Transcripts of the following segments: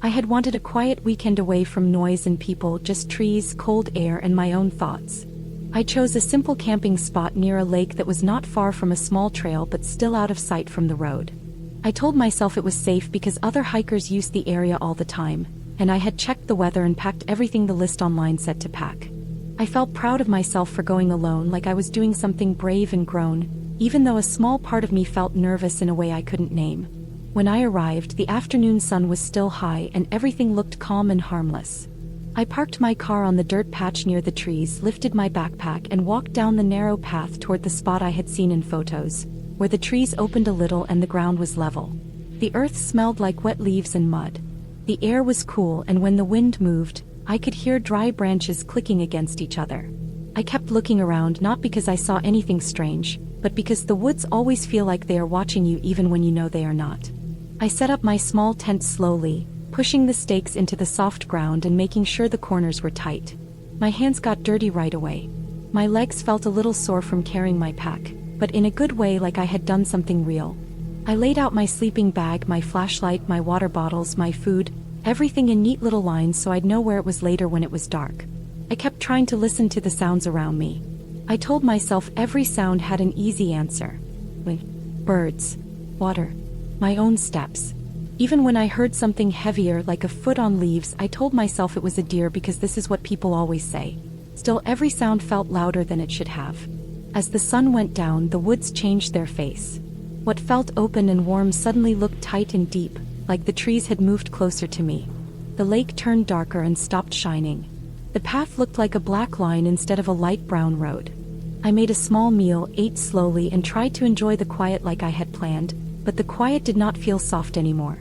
I had wanted a quiet weekend away from noise and people, just trees, cold air, and my own thoughts. I chose a simple camping spot near a lake that was not far from a small trail but still out of sight from the road. I told myself it was safe because other hikers used the area all the time, and I had checked the weather and packed everything the list online said to pack. I felt proud of myself for going alone, like I was doing something brave and grown, even though a small part of me felt nervous in a way I couldn't name. When I arrived, the afternoon sun was still high and everything looked calm and harmless. I parked my car on the dirt patch near the trees, lifted my backpack, and walked down the narrow path toward the spot I had seen in photos, where the trees opened a little and the ground was level. The earth smelled like wet leaves and mud. The air was cool, and when the wind moved, I could hear dry branches clicking against each other. I kept looking around, not because I saw anything strange, but because the woods always feel like they are watching you even when you know they are not. I set up my small tent slowly, pushing the stakes into the soft ground and making sure the corners were tight. My hands got dirty right away. My legs felt a little sore from carrying my pack, but in a good way, like I had done something real. I laid out my sleeping bag, my flashlight, my water bottles, my food, everything in neat little lines so I'd know where it was later when it was dark. I kept trying to listen to the sounds around me. I told myself every sound had an easy answer. Birds, water, my own steps. Even when I heard something heavier like a foot on leaves, I told myself it was a deer because this is what people always say. Still, every sound felt louder than it should have. As the sun went down, the woods changed their face. What felt open and warm suddenly looked tight and deep, like the trees had moved closer to me. The lake turned darker and stopped shining. The path looked like a black line instead of a light brown road. I made a small meal, ate slowly, and tried to enjoy the quiet like I had planned, but the quiet did not feel soft anymore.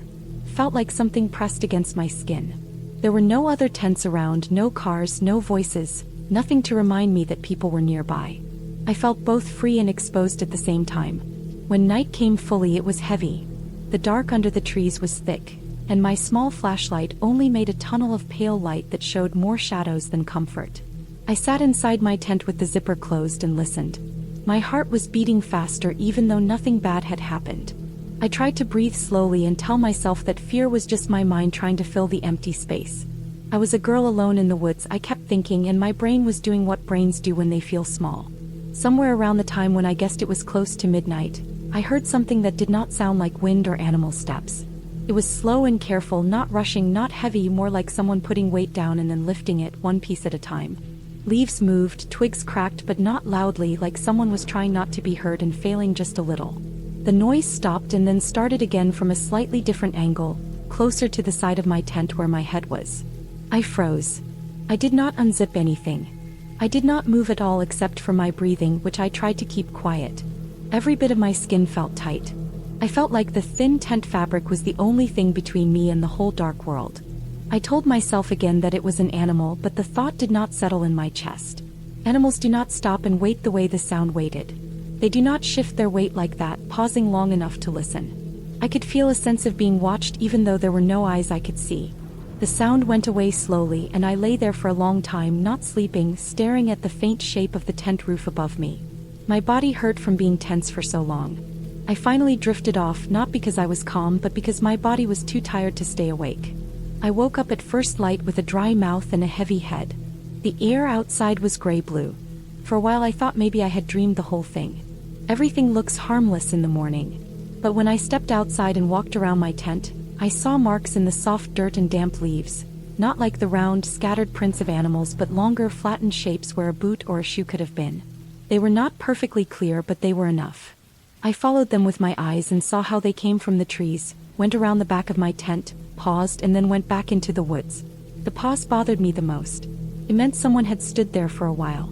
Felt like something pressed against my skin. There were no other tents around, no cars, no voices, nothing to remind me that people were nearby. I felt both free and exposed at the same time. When night came fully, it was heavy. The dark under the trees was thick, and my small flashlight only made a tunnel of pale light that showed more shadows than comfort. I sat inside my tent with the zipper closed and listened. My heart was beating faster even though nothing bad had happened. I tried to breathe slowly and tell myself that fear was just my mind trying to fill the empty space. I was a girl alone in the woods, I kept thinking, and my brain was doing what brains do when they feel small. Somewhere around the time when I guessed it was close to midnight, I heard something that did not sound like wind or animal steps. It was slow and careful, not rushing, not heavy, more like someone putting weight down and then lifting it, one piece at a time. Leaves moved, twigs cracked, but not loudly, like someone was trying not to be heard and failing just a little. The noise stopped and then started again from a slightly different angle, closer to the side of my tent where my head was. I froze. I did not unzip anything. I did not move at all except for my breathing, which I tried to keep quiet. Every bit of my skin felt tight. I felt like the thin tent fabric was the only thing between me and the whole dark world. I told myself again that it was an animal, but the thought did not settle in my chest. Animals do not stop and wait the way the sound waited. They do not shift their weight like that, pausing long enough to listen. I could feel a sense of being watched even though there were no eyes I could see. The sound went away slowly and I lay there for a long time, not sleeping, staring at the faint shape of the tent roof above me. My body hurt from being tense for so long. I finally drifted off, not because I was calm but because my body was too tired to stay awake. I woke up at first light with a dry mouth and a heavy head. The air outside was gray-blue. For a while I thought maybe I had dreamed the whole thing. Everything looks harmless in the morning. But when I stepped outside and walked around my tent, I saw marks in the soft dirt and damp leaves, not like the round, scattered prints of animals but longer, flattened shapes where a boot or a shoe could have been. They were not perfectly clear, but they were enough. I followed them with my eyes and saw how they came from the trees, went around the back of my tent, paused, and then went back into the woods. The pause bothered me the most. It meant someone had stood there for a while.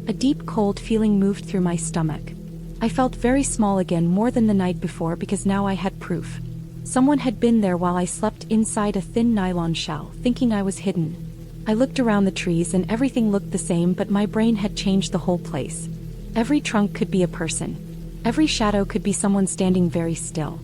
A deep, cold feeling moved through my stomach. I felt very small again, more than the night before, because now I had proof. Someone had been there while I slept inside a thin nylon shell, thinking I was hidden. I looked around the trees and everything looked the same, but my brain had changed the whole place. Every trunk could be a person. Every shadow could be someone standing very still.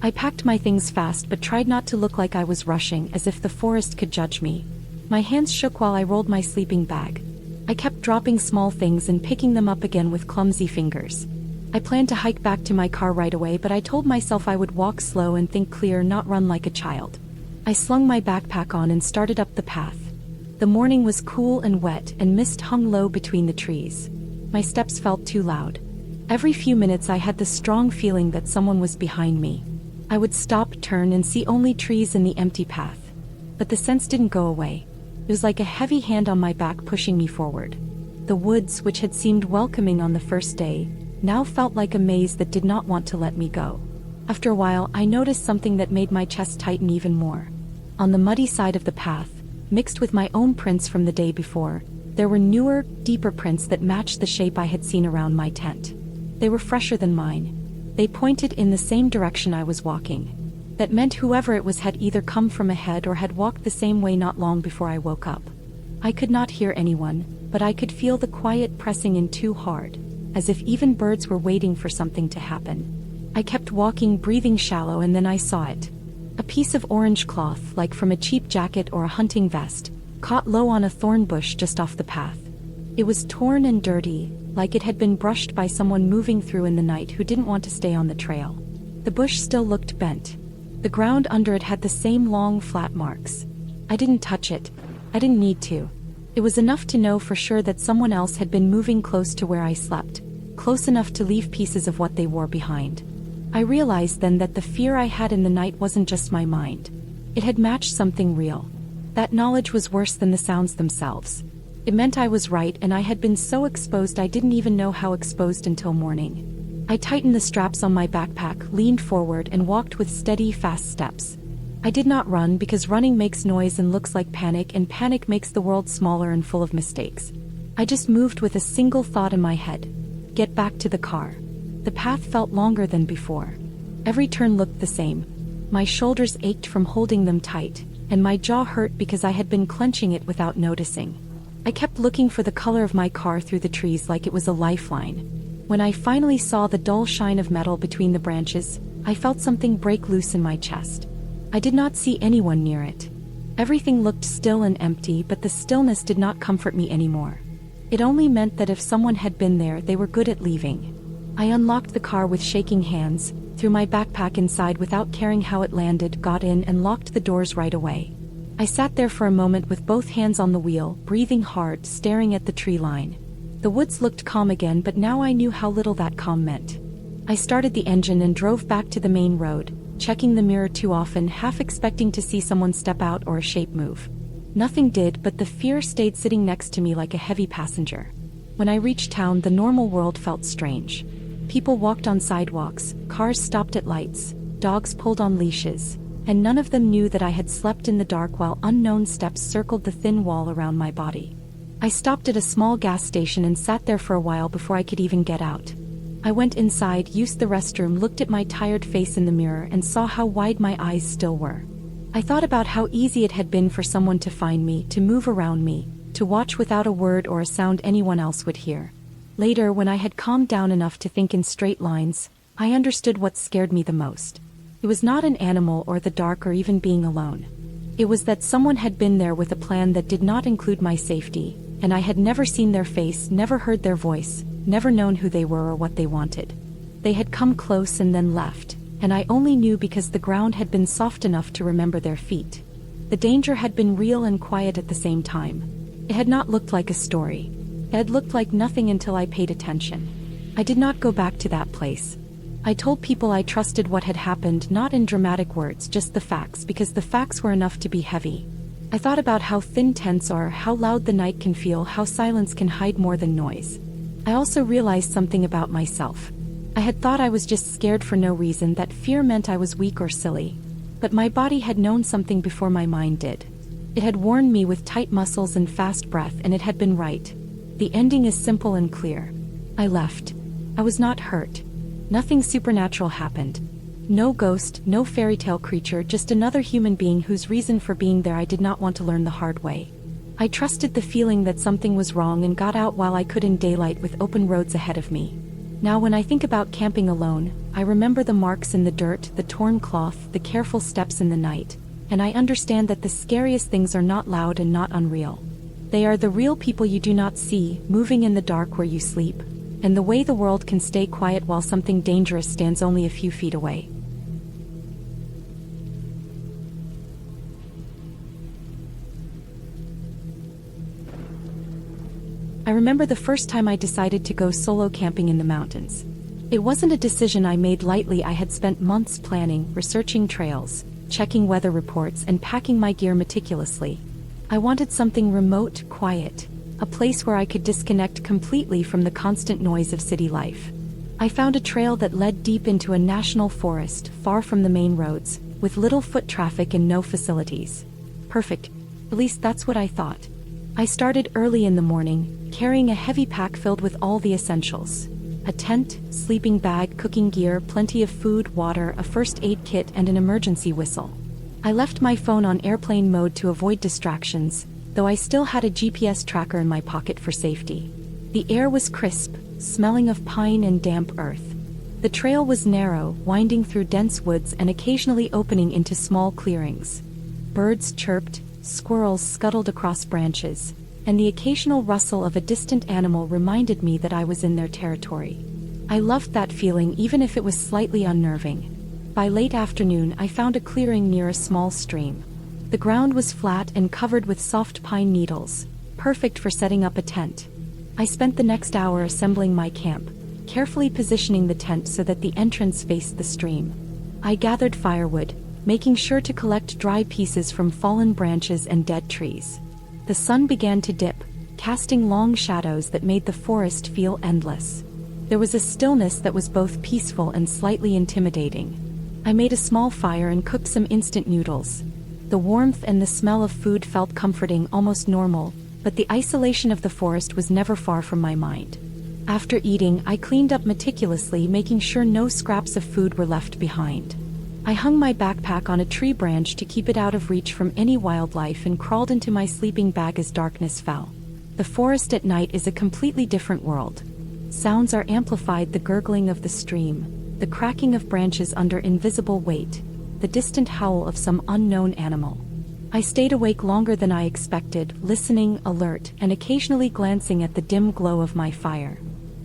I packed my things fast but tried not to look like I was rushing, as if the forest could judge me. My hands shook while I rolled my sleeping bag. I kept dropping small things and picking them up again with clumsy fingers. I planned to hike back to my car right away, but I told myself I would walk slow and think clear, not run like a child. I slung my backpack on and started up the path. The morning was cool and wet, and mist hung low between the trees. My steps felt too loud. Every few minutes I had the strong feeling that someone was behind me. I would stop, turn, and see only trees and the empty path. But the sense didn't go away. It was like a heavy hand on my back pushing me forward. The woods, which had seemed welcoming on the first day, now felt like a maze that did not want to let me go. After a while, I noticed something that made my chest tighten even more. On the muddy side of the path, mixed with my own prints from the day before, there were newer, deeper prints that matched the shape I had seen around my tent. They were fresher than mine. They pointed in the same direction I was walking. That meant whoever it was had either come from ahead or had walked the same way not long before I woke up. I could not hear anyone, but I could feel the quiet pressing in too hard, as if even birds were waiting for something to happen. I kept walking, breathing shallow, and then I saw it. A piece of orange cloth, like from a cheap jacket or a hunting vest, caught low on a thorn bush just off the path. It was torn and dirty, like it had been brushed by someone moving through in the night who didn't want to stay on the trail. The bush still looked bent. The ground under it had the same long, flat marks. I didn't touch it. I didn't need to. It was enough to know for sure that someone else had been moving close to where I slept, close enough to leave pieces of what they wore behind. I realized then that the fear I had in the night wasn't just my mind. It had matched something real. That knowledge was worse than the sounds themselves. It meant I was right, and I had been so exposed I didn't even know how exposed until morning. I tightened the straps on my backpack, leaned forward, and walked with steady, fast steps. I did not run because running makes noise and looks like panic, and panic makes the world smaller and full of mistakes. I just moved with a single thought in my head: get back to the car. The path felt longer than before. Every turn looked the same. My shoulders ached from holding them tight, and my jaw hurt because I had been clenching it without noticing. I kept looking for the color of my car through the trees like it was a lifeline. When I finally saw the dull shine of metal between the branches, I felt something break loose in my chest. I did not see anyone near it. Everything looked still and empty, but the stillness did not comfort me anymore. It only meant that if someone had been there, they were good at leaving. I unlocked the car with shaking hands, threw my backpack inside without caring how it landed, got in, and locked the doors right away. I sat there for a moment with both hands on the wheel, breathing hard, staring at the tree line. The woods looked calm again, but now I knew how little that calm meant. I started the engine and drove back to the main road, checking the mirror too often, half expecting to see someone step out or a shape move. Nothing did, but the fear stayed sitting next to me like a heavy passenger. When I reached town, the normal world felt strange. People walked on sidewalks, cars stopped at lights, dogs pulled on leashes, and none of them knew that I had slept in the dark while unknown steps circled the thin wall around my body. I stopped at a small gas station and sat there for a while before I could even get out. I went inside, used the restroom, looked at my tired face in the mirror, and saw how wide my eyes still were. I thought about how easy it had been for someone to find me, to move around me, to watch without a word or a sound anyone else would hear. Later, when I had calmed down enough to think in straight lines, I understood what scared me the most. It was not an animal or the dark or even being alone. It was that someone had been there with a plan that did not include my safety, and I had never seen their face, never heard their voice, never known who they were or what they wanted. They had come close and then left, and I only knew because the ground had been soft enough to remember their feet. The danger had been real and quiet at the same time. It had not looked like a story. It had looked like nothing until I paid attention. I did not go back to that place. I told people I trusted what had happened, not in dramatic words, just the facts, because the facts were enough to be heavy. I thought about how thin tents are, how loud the night can feel, how silence can hide more than noise. I also realized something about myself. I had thought I was just scared for no reason, that fear meant I was weak or silly. But my body had known something before my mind did. It had warned me with tight muscles and fast breath, and it had been right. The ending is simple and clear. I left. I was not hurt. Nothing supernatural happened. No ghost, no fairy tale creature, just another human being whose reason for being there I did not want to learn the hard way. I trusted the feeling that something was wrong and got out while I could in daylight with open roads ahead of me. Now when I think about camping alone, I remember the marks in the dirt, the torn cloth, the careful steps in the night, and I understand that the scariest things are not loud and not unreal. They are the real people you do not see, moving in the dark where you sleep, and the way the world can stay quiet while something dangerous stands only a few feet away. I remember the first time I decided to go solo camping in the mountains. It wasn't a decision I made lightly. I had spent months planning, researching trails, checking weather reports, and packing my gear meticulously. I wanted something remote, quiet, a place where I could disconnect completely from the constant noise of city life. I found a trail that led deep into a national forest, far from the main roads, with little foot traffic and no facilities. Perfect. At least that's what I thought. I started early in the morning, carrying a heavy pack filled with all the essentials. A tent, sleeping bag, cooking gear, plenty of food, water, a first aid kit, and an emergency whistle. I left my phone on airplane mode to avoid distractions, though I still had a GPS tracker in my pocket for safety. The air was crisp, smelling of pine and damp earth. The trail was narrow, winding through dense woods and occasionally opening into small clearings. Birds chirped, squirrels scuttled across branches, and the occasional rustle of a distant animal reminded me that I was in their territory. I loved that feeling even if it was slightly unnerving. By late afternoon I found a clearing near a small stream. The ground was flat and covered with soft pine needles, perfect for setting up a tent. I spent the next hour assembling my camp, carefully positioning the tent so that the entrance faced the stream. I gathered firewood, making sure to collect dry pieces from fallen branches and dead trees. The sun began to dip, casting long shadows that made the forest feel endless. There was a stillness that was both peaceful and slightly intimidating. I made a small fire and cooked some instant noodles. The warmth and the smell of food felt comforting, almost normal, but the isolation of the forest was never far from my mind. After eating, I cleaned up meticulously, making sure no scraps of food were left behind. I hung my backpack on a tree branch to keep it out of reach from any wildlife and crawled into my sleeping bag as darkness fell. The forest at night is a completely different world. Sounds are amplified: the gurgling of the stream, the cracking of branches under invisible weight, the distant howl of some unknown animal. I stayed awake longer than I expected, listening, alert, and occasionally glancing at the dim glow of my fire.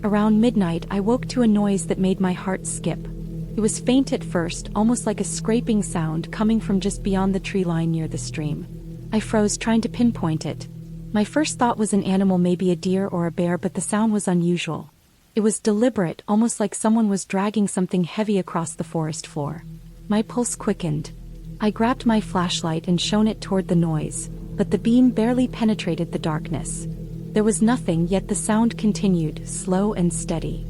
Around midnight I woke to a noise that made my heart skip. It was faint at first, almost like a scraping sound coming from just beyond the tree line near the stream. I froze, trying to pinpoint it. My first thought was an animal, maybe a deer or a bear, but the sound was unusual. It was deliberate, almost like someone was dragging something heavy across the forest floor. My pulse quickened. I grabbed my flashlight and shone it toward the noise, but the beam barely penetrated the darkness. There was nothing, yet the sound continued, slow and steady.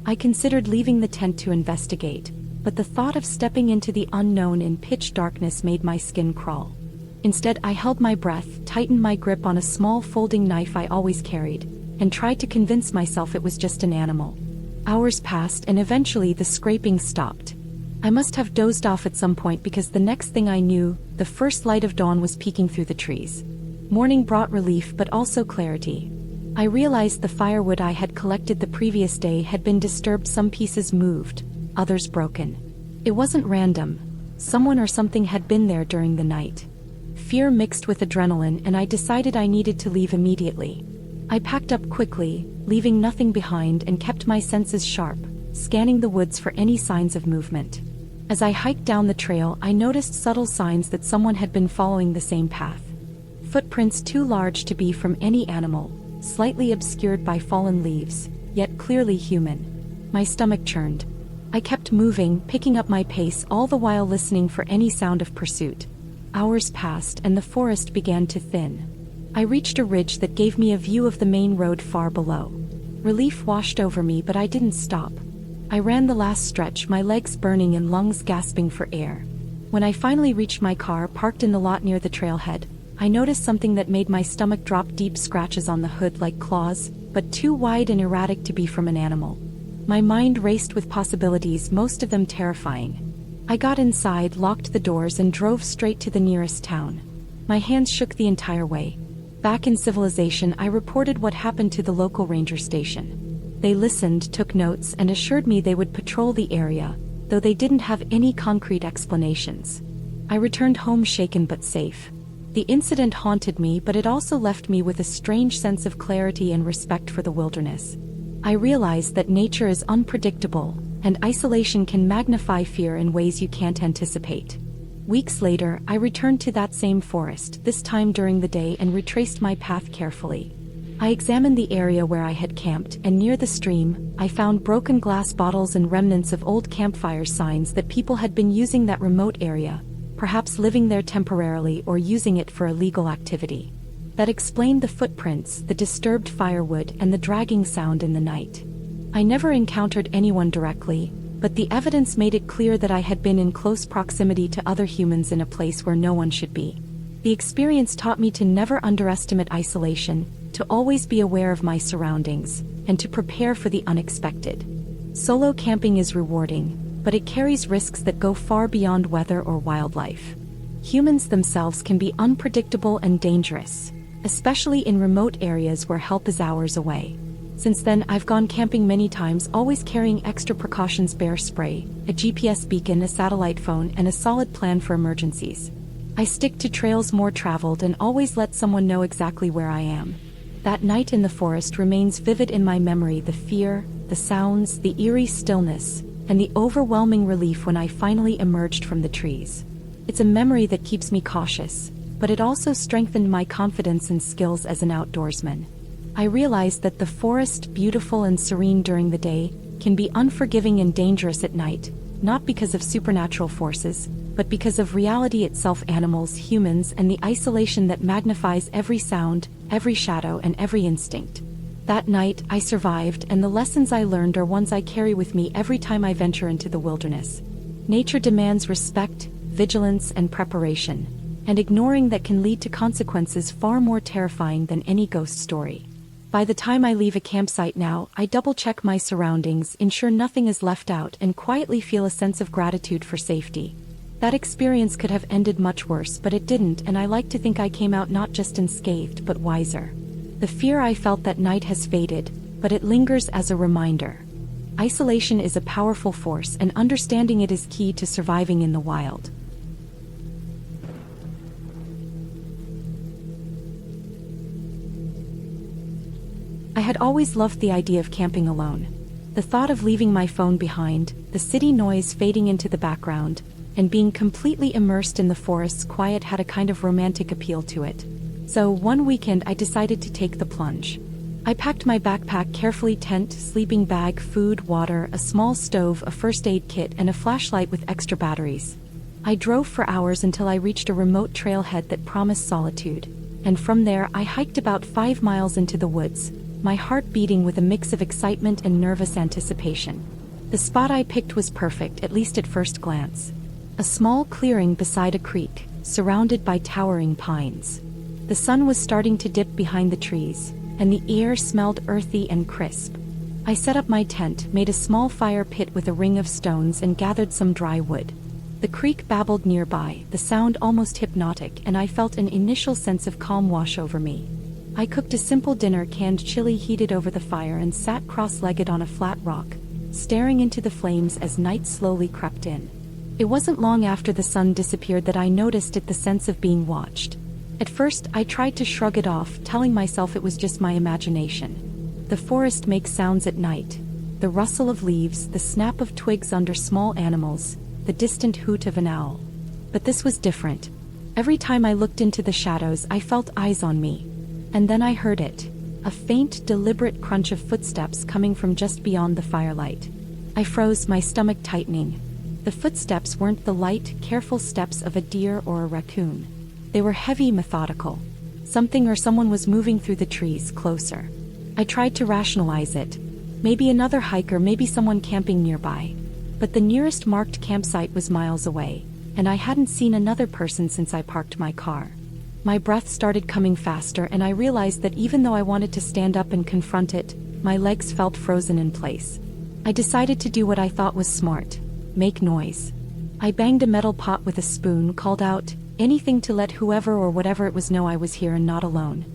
I considered leaving the tent to investigate, but the thought of stepping into the unknown in pitch darkness made my skin crawl. Instead, I held my breath, tightened my grip on a small folding knife I always carried, and tried to convince myself it was just an animal. Hours passed and eventually the scraping stopped. I must have dozed off at some point, because the next thing I knew, the first light of dawn was peeking through the trees. Morning brought relief but also clarity. I realized the firewood I had collected the previous day had been disturbed. Some pieces moved, others broken. It wasn't random. Someone or something had been there during the night. Fear mixed with adrenaline, and I decided I needed to leave immediately. I packed up quickly, leaving nothing behind, and kept my senses sharp, scanning the woods for any signs of movement. As I hiked down the trail, I noticed subtle signs that someone had been following the same path. Footprints too large to be from any animal, slightly obscured by fallen leaves, yet clearly human. My stomach churned. I kept moving, picking up my pace, all the while listening for any sound of pursuit. Hours passed and the forest began to thin. I reached a ridge that gave me a view of the main road far below. Relief washed over me, but I didn't stop. I ran the last stretch, my legs burning and lungs gasping for air. When I finally reached my car parked in the lot near the trailhead, I noticed something that made my stomach drop: deep scratches on the hood like claws, but too wide and erratic to be from an animal. My mind raced with possibilities, most of them terrifying. I got inside, locked the doors, and drove straight to the nearest town. My hands shook the entire way. Back in civilization, I reported what happened to the local ranger station. They listened, took notes, and assured me they would patrol the area, though they didn't have any concrete explanations. I returned home shaken but safe. The incident haunted me, but it also left me with a strange sense of clarity and respect for the wilderness. I realized that nature is unpredictable, and isolation can magnify fear in ways you can't anticipate. Weeks later, I returned to that same forest, this time during the day, and retraced my path carefully. I examined the area where I had camped, and near the stream, I found broken glass bottles and remnants of old campfire signs that people had been using that remote area, perhaps living there temporarily or using it for illegal activity. That explained the footprints, the disturbed firewood, and the dragging sound in the night. I never encountered anyone directly, but the evidence made it clear that I had been in close proximity to other humans in a place where no one should be. The experience taught me to never underestimate isolation, to always be aware of my surroundings, and to prepare for the unexpected. Solo camping is rewarding, but it carries risks that go far beyond weather or wildlife. Humans themselves can be unpredictable and dangerous, especially in remote areas where help is hours away. Since then, I've gone camping many times, always carrying extra precautions: bear spray, a GPS beacon, a satellite phone, and a solid plan for emergencies. I stick to trails more traveled and always let someone know exactly where I am. That night in the forest remains vivid in my memory: the fear, the sounds, the eerie stillness, and the overwhelming relief when I finally emerged from the trees. It's a memory that keeps me cautious, but it also strengthened my confidence and skills as an outdoorsman. I realized that the forest, beautiful and serene during the day, can be unforgiving and dangerous at night, not because of supernatural forces, but because of reality itself: animals, humans, and the isolation that magnifies every sound, every shadow, and every instinct. That night, I survived, and the lessons I learned are ones I carry with me every time I venture into the wilderness. Nature demands respect, vigilance, and preparation, and ignoring that can lead to consequences far more terrifying than any ghost story. By the time I leave a campsite now, I double-check my surroundings, ensure nothing is left out, and quietly feel a sense of gratitude for safety. That experience could have ended much worse, but it didn't, and I like to think I came out not just unscathed, but wiser. The fear I felt that night has faded, but it lingers as a reminder. Isolation is a powerful force, and understanding it is key to surviving in the wild. I had always loved the idea of camping alone. The thought of leaving my phone behind, the city noise fading into the background, and being completely immersed in the forest's quiet had a kind of romantic appeal to it. So one weekend I decided to take the plunge. I packed my backpack carefully: tent, sleeping bag, food, water, a small stove, a first aid kit, and a flashlight with extra batteries. I drove for hours until I reached a remote trailhead that promised solitude, and from there I hiked about 5 miles into the woods, my heart beating with a mix of excitement and nervous anticipation. The spot I picked was perfect, at least at first glance. A small clearing beside a creek, surrounded by towering pines. The sun was starting to dip behind the trees, and the air smelled earthy and crisp. I set up my tent, made a small fire pit with a ring of stones, and gathered some dry wood. The creek babbled nearby, the sound almost hypnotic, and I felt an initial sense of calm wash over me. I cooked a simple dinner: canned chili heated over the fire, and sat cross-legged on a flat rock, staring into the flames as night slowly crept in. It wasn't long after the sun disappeared that I noticed the sense of being watched. At first, I tried to shrug it off, telling myself it was just my imagination. The forest makes sounds at night: the rustle of leaves, the snap of twigs under small animals, the distant hoot of an owl. But this was different. Every time I looked into the shadows, I felt eyes on me. And then I heard it. A faint, deliberate crunch of footsteps coming from just beyond the firelight. I froze, my stomach tightening. The footsteps weren't the light, careful steps of a deer or a raccoon. They were heavy, methodical. Something or someone was moving through the trees, closer. I tried to rationalize it. Maybe another hiker, maybe someone camping nearby. But the nearest marked campsite was miles away, and I hadn't seen another person since I parked my car. My breath started coming faster, and I realized that even though I wanted to stand up and confront it, my legs felt frozen in place. I decided to do what I thought was smart: make noise. I banged a metal pot with a spoon, called out, anything to let whoever or whatever it was know I was here and not alone.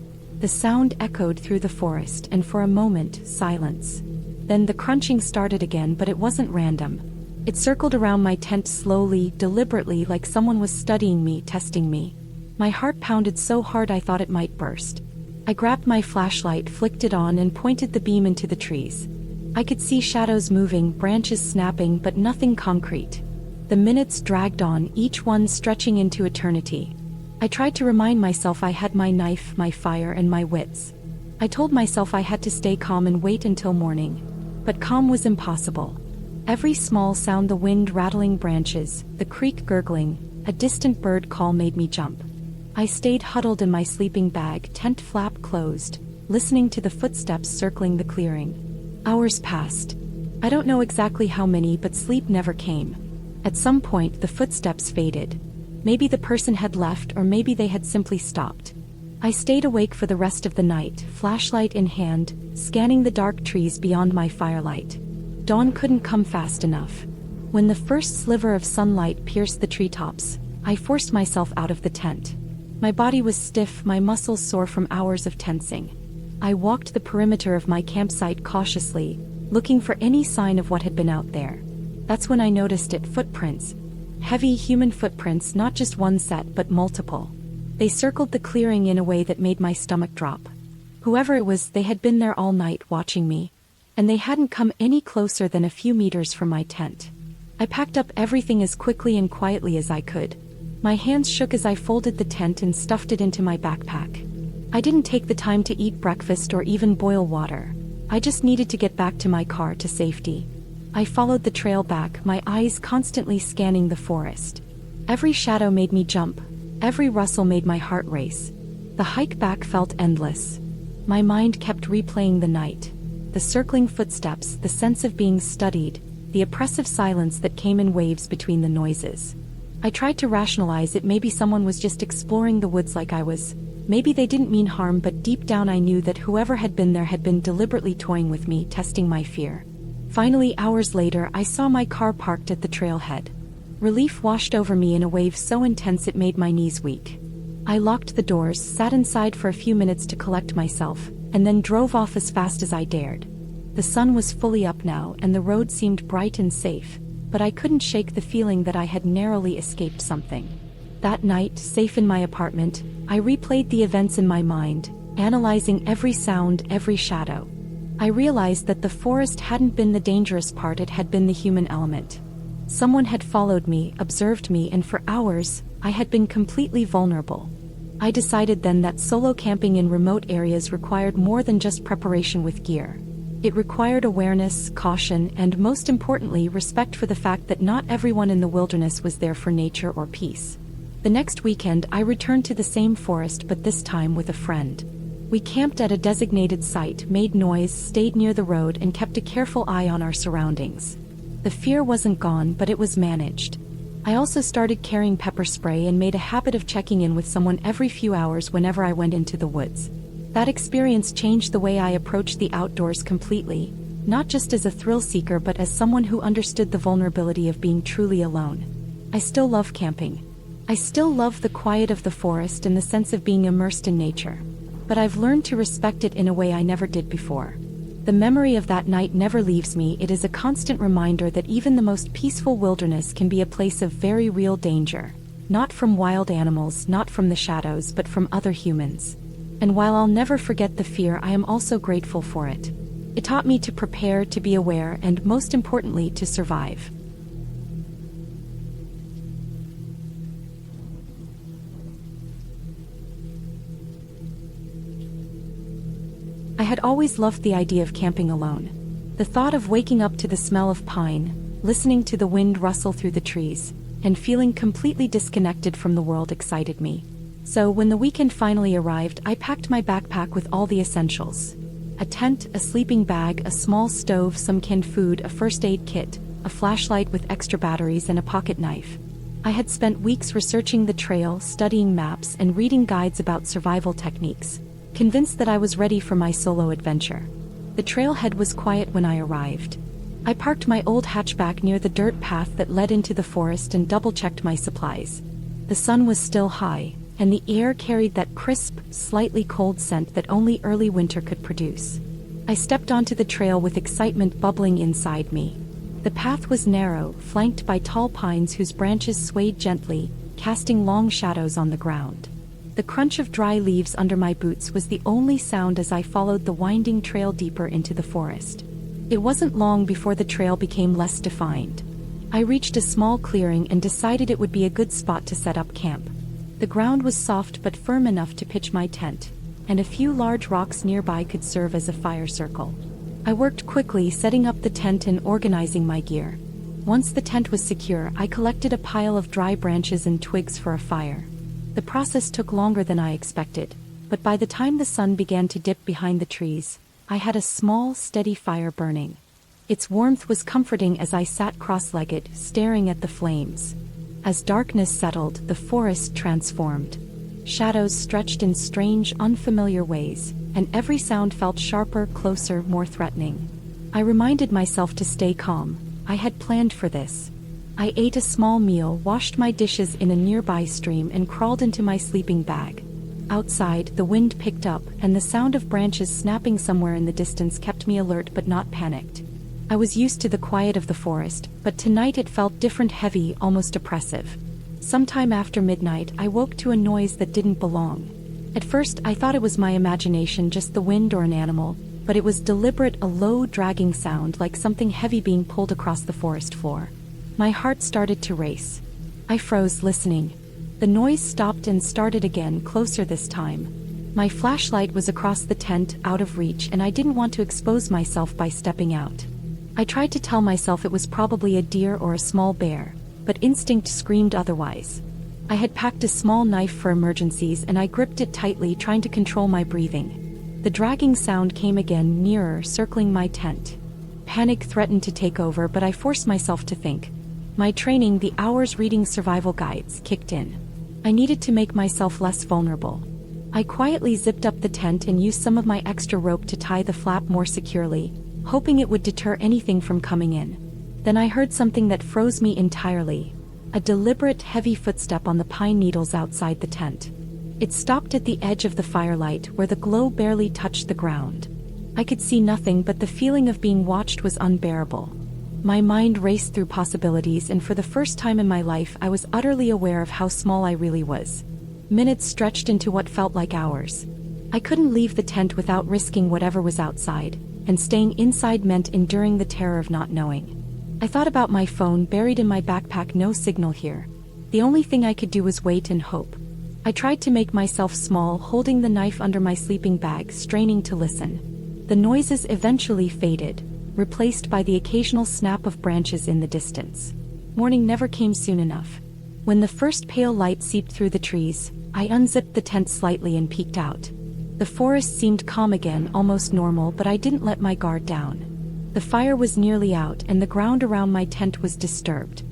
The sound echoed through the forest, and for a moment, silence. Then the crunching started again, but it wasn't random. It circled around my tent slowly, deliberately, like someone was studying me, testing me. My heart pounded so hard I thought it might burst. I grabbed my flashlight, flicked it on, and pointed the beam into the trees. I could see shadows moving, branches snapping, but nothing concrete. The minutes dragged on, each one stretching into eternity. I tried to remind myself I had my knife, my fire, and my wits. I told myself I had to stay calm and wait until morning. But calm was impossible. Every small sound, the wind rattling branches, the creek gurgling, a distant bird call made me jump. I stayed huddled in my sleeping bag, tent flap closed, listening to the footsteps circling the clearing. Hours passed. I don't know exactly how many, but sleep never came. At some point, the footsteps faded. Maybe the person had left, or maybe they had simply stopped. I stayed awake for the rest of the night, flashlight in hand, scanning the dark trees beyond my firelight. Dawn couldn't come fast enough. When the first sliver of sunlight pierced the treetops, I forced myself out of the tent. My body was stiff, my muscles sore from hours of tensing. I walked the perimeter of my campsite cautiously, looking for any sign of what had been out there. That's when I noticed it: footprints. Heavy human footprints, not just one set but multiple. They circled the clearing in a way that made my stomach drop. Whoever it was, they had been there all night watching me. And they hadn't come any closer than a few meters from my tent. I packed up everything as quickly and quietly as I could. My hands shook as I folded the tent and stuffed it into my backpack. I didn't take the time to eat breakfast or even boil water. I just needed to get back to my car to safety. I followed the trail back, my eyes constantly scanning the forest. Every shadow made me jump. Every rustle made my heart race. The hike back felt endless. My mind kept replaying the night. The circling footsteps, the sense of being studied, the oppressive silence that came in waves between the noises. I tried to rationalize it. Maybe someone was just exploring the woods like I was. Maybe they didn't mean harm, but deep down I knew that whoever had been there had been deliberately toying with me, testing my fear. Finally, hours later, I saw my car parked at the trailhead. Relief washed over me in a wave so intense it made my knees weak. I locked the doors, sat inside for a few minutes to collect myself, and then drove off as fast as I dared. The sun was fully up now, and the road seemed bright and safe, but I couldn't shake the feeling that I had narrowly escaped something. That night, safe in my apartment, I replayed the events in my mind, analyzing every sound, every shadow. I realized that the forest hadn't been the dangerous part, it had been the human element. Someone had followed me, observed me, and for hours, I had been completely vulnerable. I decided then that solo camping in remote areas required more than just preparation with gear. It required awareness, caution, and most importantly, respect for the fact that not everyone in the wilderness was there for nature or peace. The next weekend, I returned to the same forest, but this time with a friend. We camped at a designated site, made noise, stayed near the road, and kept a careful eye on our surroundings. The fear wasn't gone, but it was managed. I also started carrying pepper spray and made a habit of checking in with someone every few hours whenever I went into the woods. That experience changed the way I approached the outdoors completely, not just as a thrill seeker but as someone who understood the vulnerability of being truly alone. I still love camping. I still love the quiet of the forest and the sense of being immersed in nature. But I've learned to respect it in a way I never did before. The memory of that night never leaves me. It is a constant reminder that even the most peaceful wilderness can be a place of very real danger. Not from wild animals, not from the shadows, but from other humans. And while I'll never forget the fear, I am also grateful for it. It taught me to prepare, to be aware, and most importantly, to survive. I had always loved the idea of camping alone. The thought of waking up to the smell of pine, listening to the wind rustle through the trees, and feeling completely disconnected from the world excited me. So when the weekend finally arrived, I packed my backpack with all the essentials. A tent, a sleeping bag, a small stove, some canned food, a first aid kit, a flashlight with extra batteries, and a pocket knife. I had spent weeks researching the trail, studying maps, and reading guides about survival techniques, convinced that I was ready for my solo adventure. The trailhead was quiet when I arrived. I parked my old hatchback near the dirt path that led into the forest and double-checked my supplies. The sun was still high, and the air carried that crisp, slightly cold scent that only early winter could produce. I stepped onto the trail with excitement bubbling inside me. The path was narrow, flanked by tall pines whose branches swayed gently, casting long shadows on the ground. The crunch of dry leaves under my boots was the only sound as I followed the winding trail deeper into the forest. It wasn't long before the trail became less defined. I reached a small clearing and decided it would be a good spot to set up camp. The ground was soft but firm enough to pitch my tent. and a few large rocks nearby could serve as a fire circle. I worked quickly, setting up the tent and organizing my gear. Once the tent was secure, I collected a pile of dry branches and twigs for a fire. The process took longer than I expected, but by the time the sun began to dip behind the trees, I had a small, steady fire burning. Its warmth was comforting as I sat cross-legged, staring at the flames. As darkness settled, the forest transformed. Shadows stretched in strange, unfamiliar ways, and every sound felt sharper, closer, more threatening. I reminded myself to stay calm. I had planned for this. I ate a small meal, washed my dishes in a nearby stream, and crawled into my sleeping bag. Outside, the wind picked up, and the sound of branches snapping somewhere in the distance kept me alert but not panicked. I was used to the quiet of the forest, but tonight it felt different, heavy, almost oppressive. Sometime after midnight, I woke to a noise that didn't belong. At first, I thought it was my imagination, just the wind or an animal, but it was deliberate, a low, dragging sound like something heavy being pulled across the forest floor. My heart started to race. I froze, listening. The noise stopped and started again, closer this time. My flashlight was across the tent, out of reach, and I didn't want to expose myself by stepping out. I tried to tell myself it was probably a deer or a small bear, but instinct screamed otherwise. I had packed a small knife for emergencies, and I gripped it tightly, trying to control my breathing. The dragging sound came again, nearer, circling my tent. Panic threatened to take over, but I forced myself to think. My training, the hours reading survival guides, kicked in. I needed to make myself less vulnerable. I quietly zipped up the tent and used some of my extra rope to tie the flap more securely, hoping it would deter anything from coming in. Then I heard something that froze me entirely. A deliberate, heavy footstep on the pine needles outside the tent. It stopped at the edge of the firelight, where the glow barely touched the ground. I could see nothing, but the feeling of being watched was unbearable. My mind raced through possibilities, and for the first time in my life I was utterly aware of how small I really was. Minutes stretched into what felt like hours. I couldn't leave the tent without risking whatever was outside, and staying inside meant enduring the terror of not knowing. I thought about my phone, buried in my backpack, no signal here. The only thing I could do was wait and hope. I tried to make myself small, holding the knife under my sleeping bag, straining to listen. The noises eventually faded, replaced by the occasional snap of branches in the distance. Morning never came soon enough. When the first pale light seeped through the trees, I unzipped the tent slightly and peeked out. The forest seemed calm again, almost normal, but I didn't let my guard down. The fire was nearly out, and the ground around my tent was disturbed.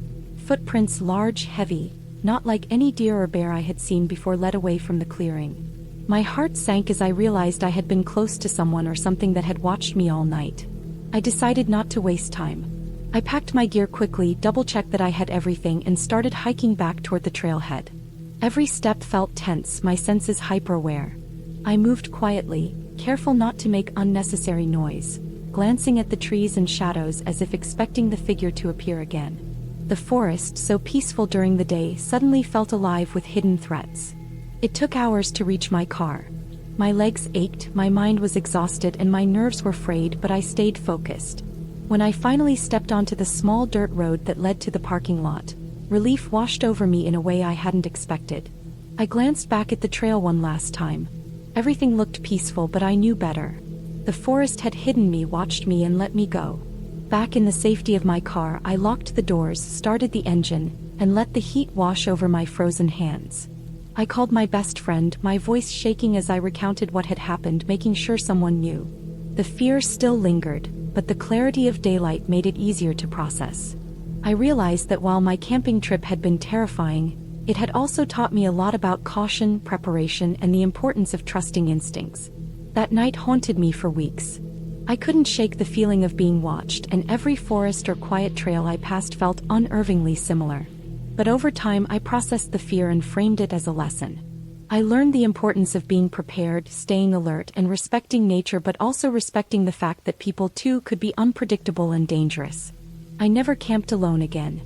Footprints, large, heavy, not like any deer or bear I had seen before, led away from the clearing. My heart sank as I realized I had been close to someone or something that had watched me all night. I decided not to waste time. I packed my gear quickly, double-checked that I had everything, and started hiking back toward the trailhead. Every step felt tense, my senses hyper-aware. I moved quietly, careful not to make unnecessary noise, glancing at the trees and shadows as if expecting the figure to appear again. The forest, so peaceful during the day, suddenly felt alive with hidden threats. It took hours to reach my car. My legs ached, my mind was exhausted, and my nerves were frayed, but I stayed focused. When I finally stepped onto the small dirt road that led to the parking lot, relief washed over me in a way I hadn't expected. I glanced back at the trail one last time. Everything looked peaceful, but I knew better. The forest had hidden me, watched me, and let me go. Back in the safety of my car, I locked the doors, started the engine, and let the heat wash over my frozen hands. I called my best friend, my voice shaking as I recounted what had happened, making sure someone knew. The fear still lingered, but the clarity of daylight made it easier to process. I realized that while my camping trip had been terrifying, it had also taught me a lot about caution, preparation, and the importance of trusting instincts. That night haunted me for weeks. I couldn't shake the feeling of being watched, and every forest or quiet trail I passed felt unnervingly similar. But over time I processed the fear and framed it as a lesson. I learned the importance of being prepared, staying alert, and respecting nature, but also respecting the fact that people too could be unpredictable and dangerous. I never camped alone again.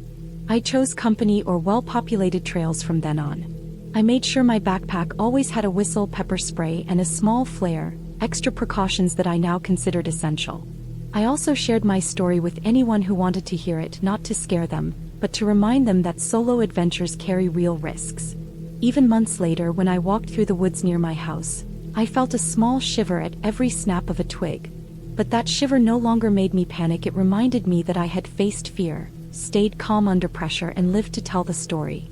I chose company or well-populated trails from then on. I made sure my backpack always had a whistle, pepper spray, and a small flare, extra precautions that I now considered essential. I also shared my story with anyone who wanted to hear it, not to scare them, but to remind them that solo adventures carry real risks. Even months later, when I walked through the woods near my house, I felt a small shiver at every snap of a twig. But that shiver no longer made me panic. It reminded me that I had faced fear, stayed calm under pressure, and lived to tell the story.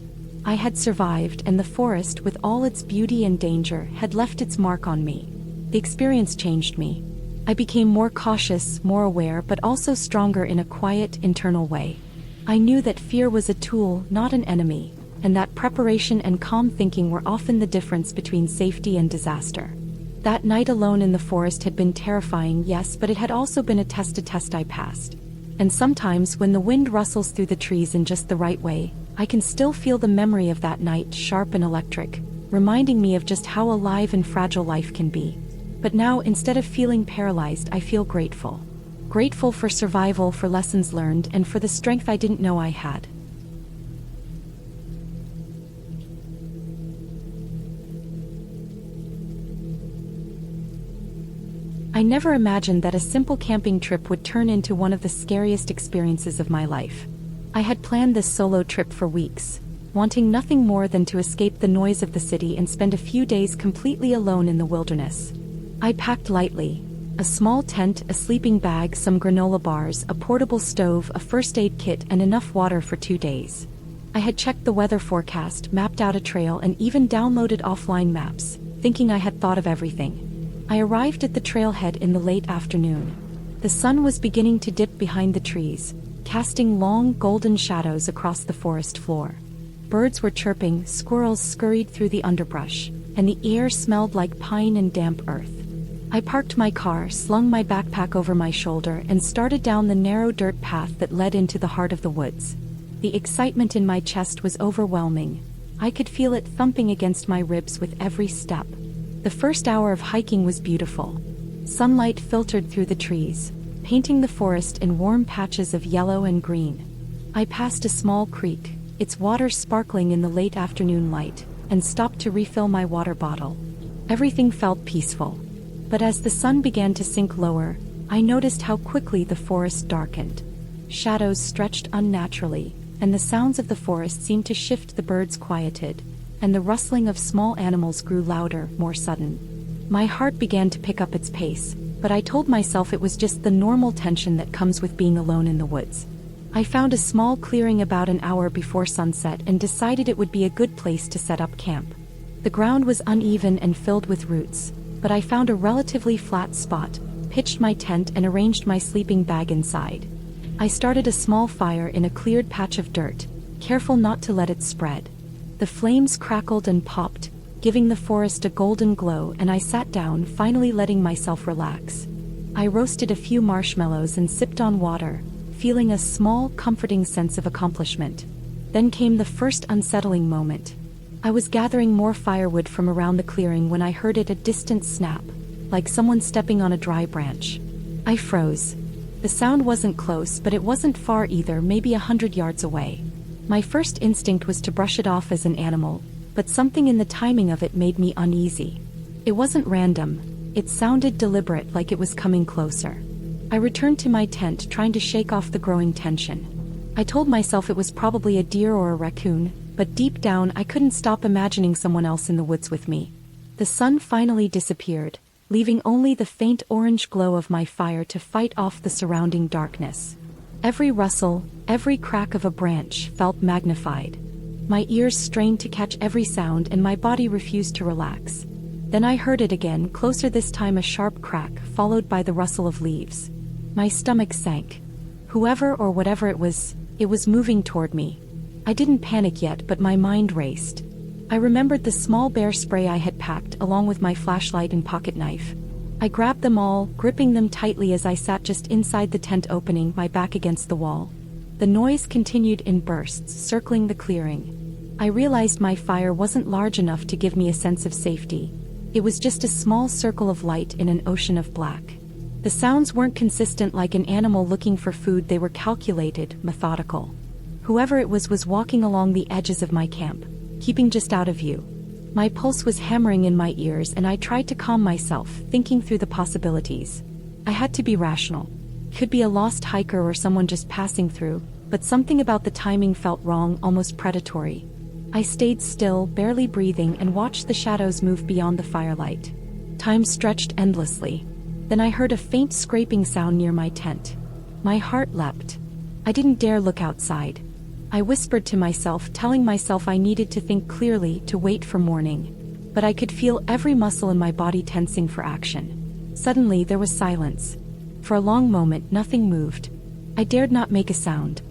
I had survived, and the forest, with all its beauty and danger, had left its mark on me. The experience changed me. I became more cautious, more aware, but also stronger in a quiet, internal way. I knew that fear was a tool, not an enemy, and that preparation and calm thinking were often the difference between safety and disaster. That night alone in the forest had been terrifying, yes, but it had also been a test I passed. And sometimes, when the wind rustles through the trees in just the right way, I can still feel the memory of that night, sharp and electric, reminding me of just how alive and fragile life can be. But now, instead of feeling paralyzed, I feel grateful. Grateful for survival, for lessons learned, and for the strength I didn't know I had. I never imagined that a simple camping trip would turn into one of the scariest experiences of my life. I had planned this solo trip for weeks, wanting nothing more than to escape the noise of the city and spend a few days completely alone in the wilderness. I packed lightly: a small tent, a sleeping bag, some granola bars, a portable stove, a first aid kit, and enough water for 2 days. I had checked the weather forecast, mapped out a trail, and even downloaded offline maps, thinking I had thought of everything. I arrived at the trailhead in the late afternoon. The sun was beginning to dip behind the trees, casting long, golden shadows across the forest floor. Birds were chirping, squirrels scurried through the underbrush, and the air smelled like pine and damp earth. I parked my car, slung my backpack over my shoulder, and started down the narrow dirt path that led into the heart of the woods. The excitement in my chest was overwhelming. I could feel it thumping against my ribs with every step. The first hour of hiking was beautiful. Sunlight filtered through the trees, painting the forest in warm patches of yellow and green. I passed a small creek, its water sparkling in the late afternoon light, and stopped to refill my water bottle. Everything felt peaceful. But as the sun began to sink lower, I noticed how quickly the forest darkened. Shadows stretched unnaturally, and the sounds of the forest seemed to shift. The birds quieted, and the rustling of small animals grew louder, more sudden. My heart began to pick up its pace, but I told myself it was just the normal tension that comes with being alone in the woods. I found a small clearing about an hour before sunset and decided it would be a good place to set up camp. The ground was uneven and filled with roots, but I found a relatively flat spot, pitched my tent, and arranged my sleeping bag inside. I started a small fire in a cleared patch of dirt, careful not to let it spread. The flames crackled and popped, giving the forest a golden glow, and I sat down, finally letting myself relax. I roasted a few marshmallows and sipped on water, feeling a small, comforting sense of accomplishment. Then came the first unsettling moment. I was gathering more firewood from around the clearing when I heard a distant snap, like someone stepping on a dry branch. I froze. The sound wasn't close, but it wasn't far either, maybe 100 yards away. My first instinct was to brush it off as an animal, but something in the timing of it made me uneasy. It wasn't random. It sounded deliberate, like it was coming closer. I returned to my tent, trying to shake off the growing tension. I told myself it was probably a deer or a raccoon, but deep down I couldn't stop imagining someone else in the woods with me. The sun finally disappeared, leaving only the faint orange glow of my fire to fight off the surrounding darkness. Every rustle, every crack of a branch felt magnified. My ears strained to catch every sound, and my body refused to relax. Then I heard it again, closer this time, a sharp crack, followed by the rustle of leaves. My stomach sank. Whoever or whatever it was moving toward me. I didn't panic yet, but my mind raced. I remembered the small bear spray I had packed, along with my flashlight and pocket knife. I grabbed them all, gripping them tightly as I sat just inside the tent opening, my back against the wall. The noise continued in bursts, circling the clearing. I realized my fire wasn't large enough to give me a sense of safety. It was just a small circle of light in an ocean of black. The sounds weren't consistent, like an animal looking for food. They were calculated, methodical. Whoever it was walking along the edges of my camp, keeping just out of view. My pulse was hammering in my ears, and I tried to calm myself, thinking through the possibilities. I had to be rational. Could be a lost hiker or someone just passing through, but something about the timing felt wrong, almost predatory. I stayed still, barely breathing, and watched the shadows move beyond the firelight. Time stretched endlessly. Then I heard a faint scraping sound near my tent. My heart leapt. I didn't dare look outside. I whispered to myself, telling myself I needed to think clearly, to wait for morning. But I could feel every muscle in my body tensing for action. Suddenly there was silence. For a long moment nothing moved. I dared not make a sound.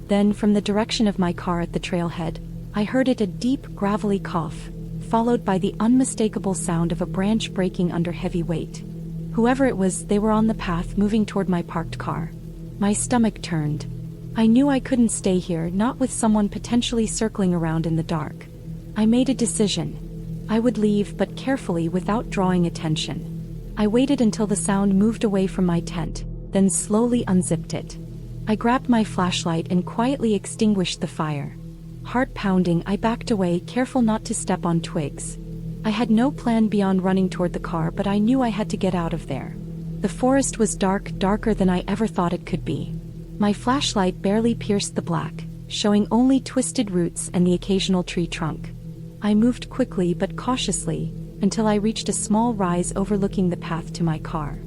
Then, from the direction of my car at the trailhead, I heard a deep, gravelly cough, followed by the unmistakable sound of a branch breaking under heavy weight. Whoever it was, they were on the path moving toward my parked car. My stomach turned. I knew I couldn't stay here, not with someone potentially circling around in the dark. I made a decision. I would leave, but carefully, without drawing attention. I waited until the sound moved away from my tent, then slowly unzipped it. I grabbed my flashlight and quietly extinguished the fire. Heart pounding, I backed away, careful not to step on twigs. I had no plan beyond running toward the car, but I knew I had to get out of there. The forest was dark, darker than I ever thought it could be. My flashlight barely pierced the black, showing only twisted roots and the occasional tree trunk. I moved quickly but cautiously, until I reached a small rise overlooking the path to my car.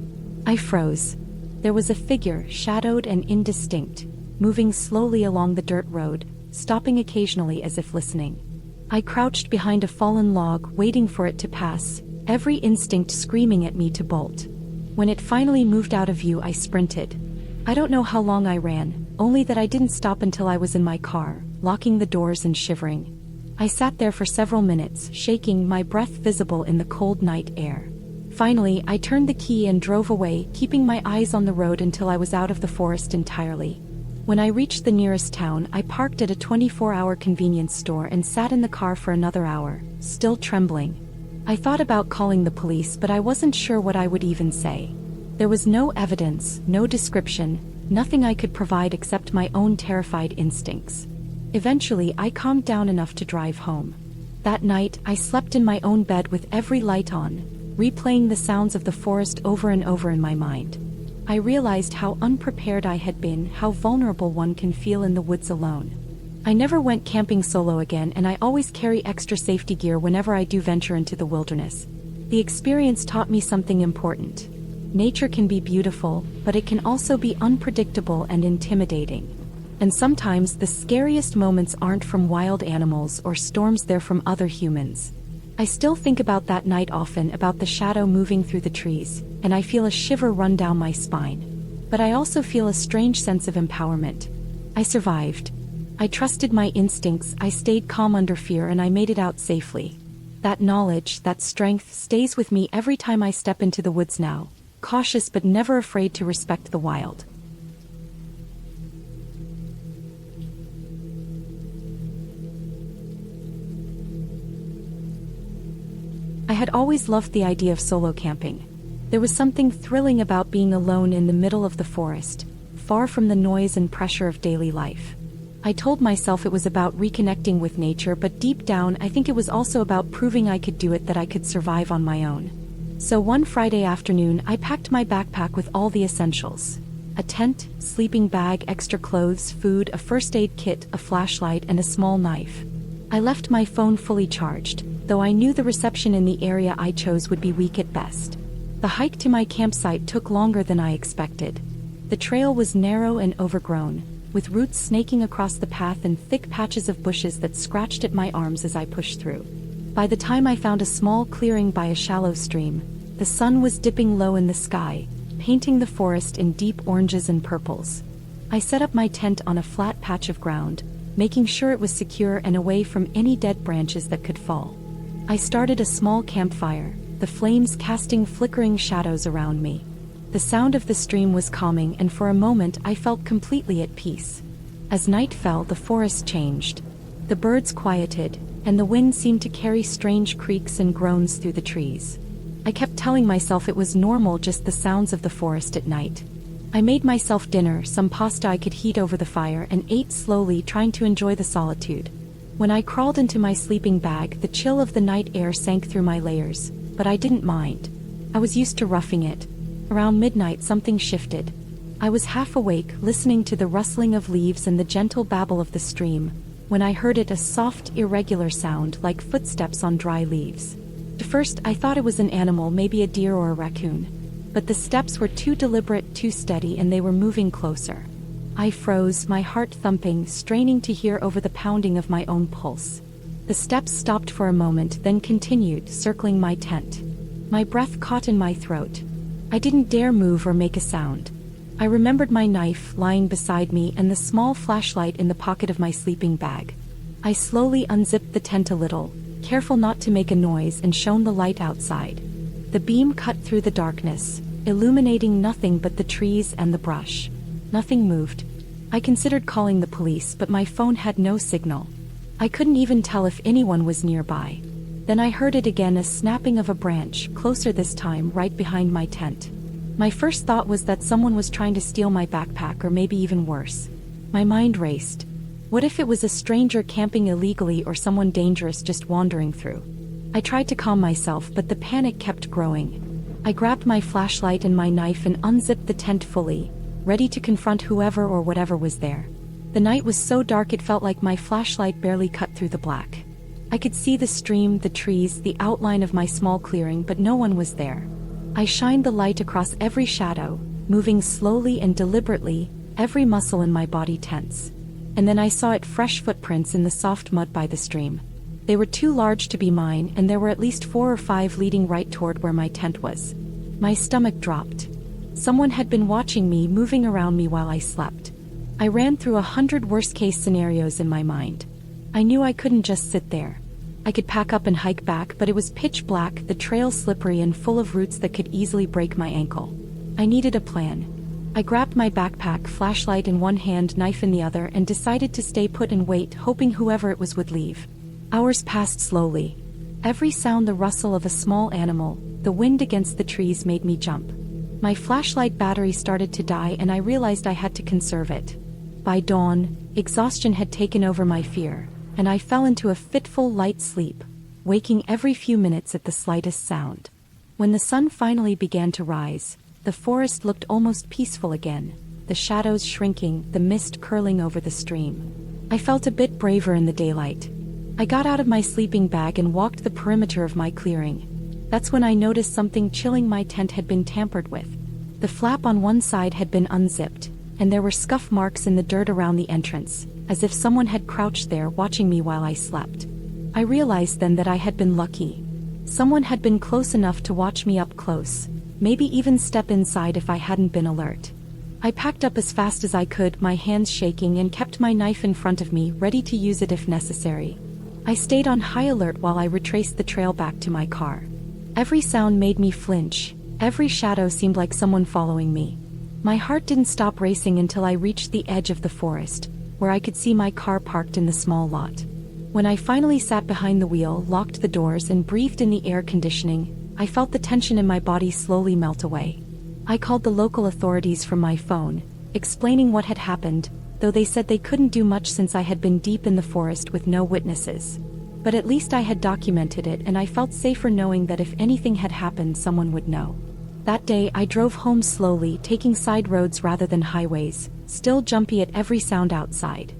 I froze. There was a figure, shadowed and indistinct, moving slowly along the dirt road, stopping occasionally as if listening. I crouched behind a fallen log, waiting for it to pass, every instinct screaming at me to bolt. When it finally moved out of view, I sprinted. I don't know how long I ran, only that I didn't stop until I was in my car, locking the doors and shivering. I sat there for several minutes, shaking, my breath visible in the cold night air. Finally, I turned the key and drove away, keeping my eyes on the road until I was out of the forest entirely. When I reached the nearest town, I parked at a 24-hour convenience store and sat in the car for another hour, still trembling. I thought about calling the police, but I wasn't sure what I would even say. There was no evidence, no description, nothing I could provide except my own terrified instincts. Eventually, I calmed down enough to drive home. That night, I slept in my own bed with every light on, replaying the sounds of the forest over and over in my mind. I realized how unprepared I had been, how vulnerable one can feel in the woods alone. I never went camping solo again, and I always carry extra safety gear whenever I do venture into the wilderness. The experience taught me something important. Nature can be beautiful, but it can also be unpredictable and intimidating. And sometimes the scariest moments aren't from wild animals or storms, they're from other humans. I still think about that night often, about the shadow moving through the trees, and I feel a shiver run down my spine. But I also feel a strange sense of empowerment. I survived. I trusted my instincts, I stayed calm under fear, and I made it out safely. That knowledge, that strength, stays with me every time I step into the woods now, cautious but never afraid to respect the wild. I had always loved the idea of solo camping. There was something thrilling about being alone in the middle of the forest, far from the noise and pressure of daily life. I told myself it was about reconnecting with nature, but deep down I think it was also about proving I could do it, that I could survive on my own. So one Friday afternoon, I packed my backpack with all the essentials: a tent, sleeping bag, extra clothes, food, a first aid kit, a flashlight, and a small knife. I left my phone fully charged, though I knew the reception in the area I chose would be weak at best. The hike to my campsite took longer than I expected. The trail was narrow and overgrown, with roots snaking across the path and thick patches of bushes that scratched at my arms as I pushed through. By the time I found a small clearing by a shallow stream, the sun was dipping low in the sky, painting the forest in deep oranges and purples. I set up my tent on a flat patch of ground, making sure it was secure and away from any dead branches that could fall. I started a small campfire, the flames casting flickering shadows around me. The sound of the stream was calming, and for a moment I felt completely at peace. As night fell, the forest changed. The birds quieted, and the wind seemed to carry strange creaks and groans through the trees. I kept telling myself it was normal, just the sounds of the forest at night. I made myself dinner, some pasta I could heat over the fire, and ate slowly, trying to enjoy the solitude. When I crawled into my sleeping bag, the chill of the night air sank through my layers, but I didn't mind. I was used to roughing it. Around midnight something shifted. I was half awake, listening to the rustling of leaves and the gentle babble of the stream, when I heard it, a soft, irregular sound like footsteps on dry leaves. At first, I thought it was an animal, maybe a deer or a raccoon. But the steps were too deliberate, too steady, and they were moving closer. I froze, my heart thumping, straining to hear over the pounding of my own pulse. The steps stopped for a moment, then continued, circling my tent. My breath caught in my throat. I didn't dare move or make a sound. I remembered my knife lying beside me and the small flashlight in the pocket of my sleeping bag. I slowly unzipped the tent a little, careful not to make a noise, and shone the light outside. The beam cut through the darkness, illuminating nothing but the trees and the brush. Nothing moved. I considered calling the police, but my phone had no signal. I couldn't even tell if anyone was nearby. Then I heard it again, a snapping of a branch, closer this time, right behind my tent. My first thought was that someone was trying to steal my backpack, or maybe even worse. My mind raced. What if it was a stranger camping illegally or someone dangerous just wandering through? I tried to calm myself, but the panic kept growing. I grabbed my flashlight and my knife and unzipped the tent fully, ready to confront whoever or whatever was there. The night was so dark it felt like my flashlight barely cut through the black. I could see the stream, the trees, the outline of my small clearing, but no one was there. I shined the light across every shadow, moving slowly and deliberately, every muscle in my body tense. And then I saw fresh footprints in the soft mud by the stream. They were too large to be mine, and there were at least 4 or 5 leading right toward where my tent was. My stomach dropped. Someone had been watching me, moving around me while I slept. I ran through 100 worst-case scenarios in my mind. I knew I couldn't just sit there. I could pack up and hike back, but it was pitch black, the trail slippery and full of roots that could easily break my ankle. I needed a plan. I grabbed my backpack, flashlight in one hand, knife in the other, and decided to stay put and wait, hoping whoever it was would leave. Hours passed slowly. Every sound, the rustle of a small animal, the wind against the trees, made me jump. My flashlight battery started to die, and I realized I had to conserve it. By dawn, exhaustion had taken over my fear, and I fell into a fitful, light sleep, waking every few minutes at the slightest sound. When the sun finally began to rise, the forest looked almost peaceful again, the shadows shrinking, the mist curling over the stream. I felt a bit braver in the daylight. I got out of my sleeping bag and walked the perimeter of my clearing. That's when I noticed something chilling. My tent had been tampered with. The flap on one side had been unzipped, and there were scuff marks in the dirt around the entrance, as if someone had crouched there watching me while I slept. I realized then that I had been lucky. Someone had been close enough to watch me up close, maybe even step inside if I hadn't been alert. I packed up as fast as I could, my hands shaking, and kept my knife in front of me, ready to use it if necessary. I stayed on high alert while I retraced the trail back to my car. Every sound made me flinch, every shadow seemed like someone following me. My heart didn't stop racing until I reached the edge of the forest, where I could see my car parked in the small lot. When I finally sat behind the wheel, locked the doors, and breathed in the air conditioning, I felt the tension in my body slowly melt away. I called the local authorities from my phone, explaining what had happened, though they said they couldn't do much since I had been deep in the forest with no witnesses. But at least I had documented it, and I felt safer knowing that if anything had happened, someone would know. That day, I drove home slowly, taking side roads rather than highways, still jumpy at every sound outside.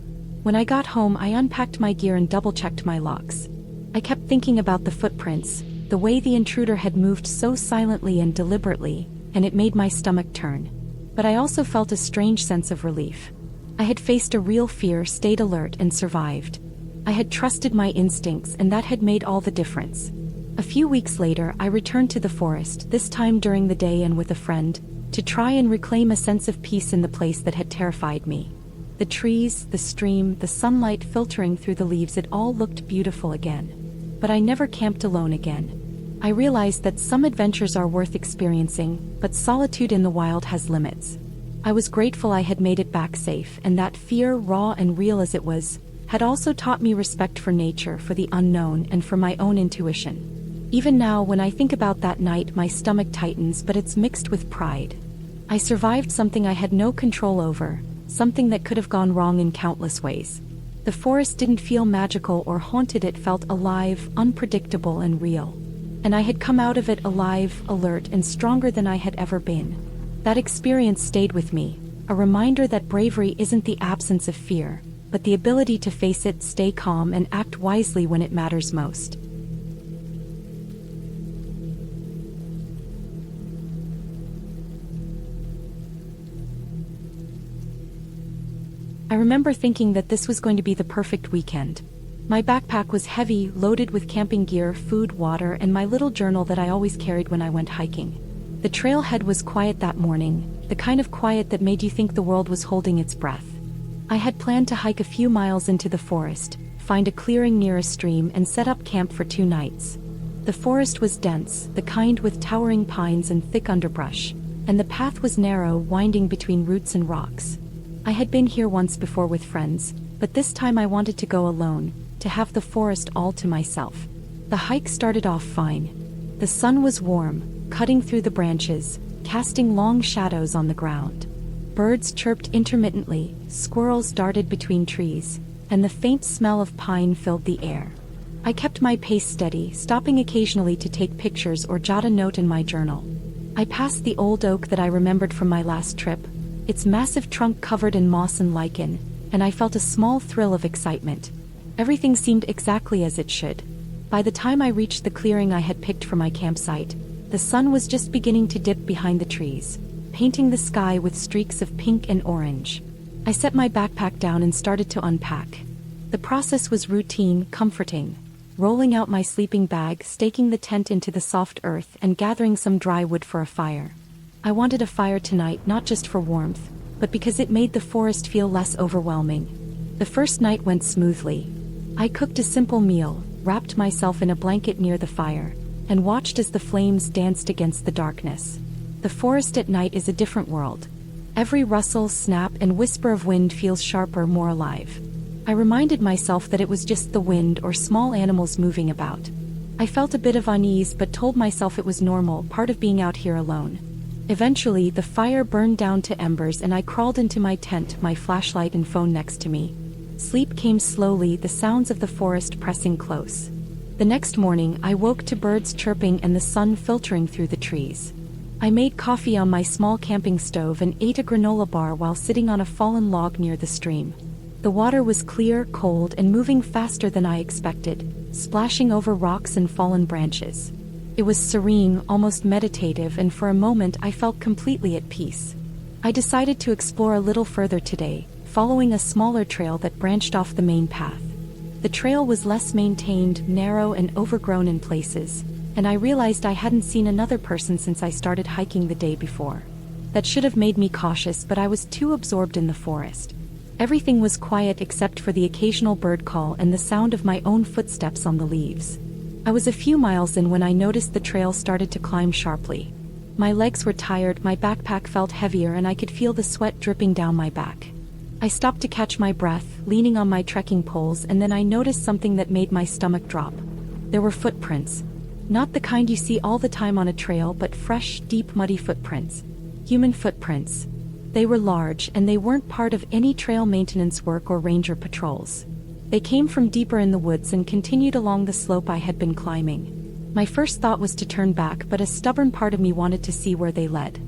When I got home, I unpacked my gear and double-checked my locks. I kept thinking about the footprints, the way the intruder had moved so silently and deliberately, and it made my stomach turn. But I also felt a strange sense of relief. I had faced a real fear, stayed alert, and survived. I had trusted my instincts, and that had made all the difference. A few weeks later, I returned to the forest, this time during the day and with a friend, to try and reclaim a sense of peace in the place that had terrified me. The trees, the stream, the sunlight filtering through the leaves, it all looked beautiful again. But I never camped alone again. I realized that some adventures are worth experiencing, but solitude in the wild has limits. I was grateful I had made it back safe, and that fear, raw and real as it was, had also taught me respect for nature, for the unknown, and for my own intuition. Even now, when I think about that night, my stomach tightens, but it's mixed with pride. I survived something I had no control over, something that could have gone wrong in countless ways. The forest didn't feel magical or haunted, it felt alive, unpredictable, and real. And I had come out of it alive, alert, and stronger than I had ever been. That experience stayed with me, a reminder that bravery isn't the absence of fear, but the ability to face it, stay calm, and act wisely when it matters most. I remember thinking that this was going to be the perfect weekend. My backpack was heavy, loaded with camping gear, food, water, and my little journal that I always carried when I went hiking. The trailhead was quiet that morning, the kind of quiet that made you think the world was holding its breath. I had planned to hike a few miles into the forest, find a clearing near a stream, and set up camp for 2 nights. The forest was dense, the kind with towering pines and thick underbrush, and the path was narrow, winding between roots and rocks. I had been here once before with friends, but this time I wanted to go alone, to have the forest all to myself. The hike started off fine. The sun was warm, cutting through the branches, casting long shadows on the ground. Birds chirped intermittently, squirrels darted between trees, and the faint smell of pine filled the air. I kept my pace steady, stopping occasionally to take pictures or jot a note in my journal. I passed the old oak that I remembered from my last trip, its massive trunk covered in moss and lichen, and I felt a small thrill of excitement. Everything seemed exactly as it should. By the time I reached the clearing I had picked for my campsite, the sun was just beginning to dip behind the trees, painting the sky with streaks of pink and orange. I set my backpack down and started to unpack. The process was routine, comforting. Rolling out my sleeping bag, staking the tent into the soft earth, and gathering some dry wood for a fire. I wanted a fire tonight not just for warmth, but because it made the forest feel less overwhelming. The first night went smoothly. I cooked a simple meal, wrapped myself in a blanket near the fire, and watched as the flames danced against the darkness. The forest at night is a different world. Every rustle, snap, and whisper of wind feels sharper, more alive. I reminded myself that it was just the wind or small animals moving about. I felt a bit of unease but told myself it was normal, part of being out here alone. Eventually, the fire burned down to embers and I crawled into my tent, my flashlight and phone next to me. Sleep came slowly, the sounds of the forest pressing close. The next morning, I woke to birds chirping and the sun filtering through the trees. I made coffee on my small camping stove and ate a granola bar while sitting on a fallen log near the stream. The water was clear, cold, and moving faster than I expected, splashing over rocks and fallen branches. It was serene, almost meditative, and for a moment I felt completely at peace. I decided to explore a little further today, following a smaller trail that branched off the main path. The trail was less maintained, narrow, and overgrown in places, and I realized I hadn't seen another person since I started hiking the day before. That should have made me cautious, but I was too absorbed in the forest. Everything was quiet except for the occasional bird call and the sound of my own footsteps on the leaves. I was a few miles in when I noticed the trail started to climb sharply. My legs were tired, my backpack felt heavier, and I could feel the sweat dripping down my back. I stopped to catch my breath, leaning on my trekking poles, and then I noticed something that made my stomach drop. There were footprints. Not the kind you see all the time on a trail, but fresh, deep, muddy footprints. Human footprints. They were large, and they weren't part of any trail maintenance work or ranger patrols. They came from deeper in the woods and continued along the slope I had been climbing. My first thought was to turn back, but a stubborn part of me wanted to see where they led.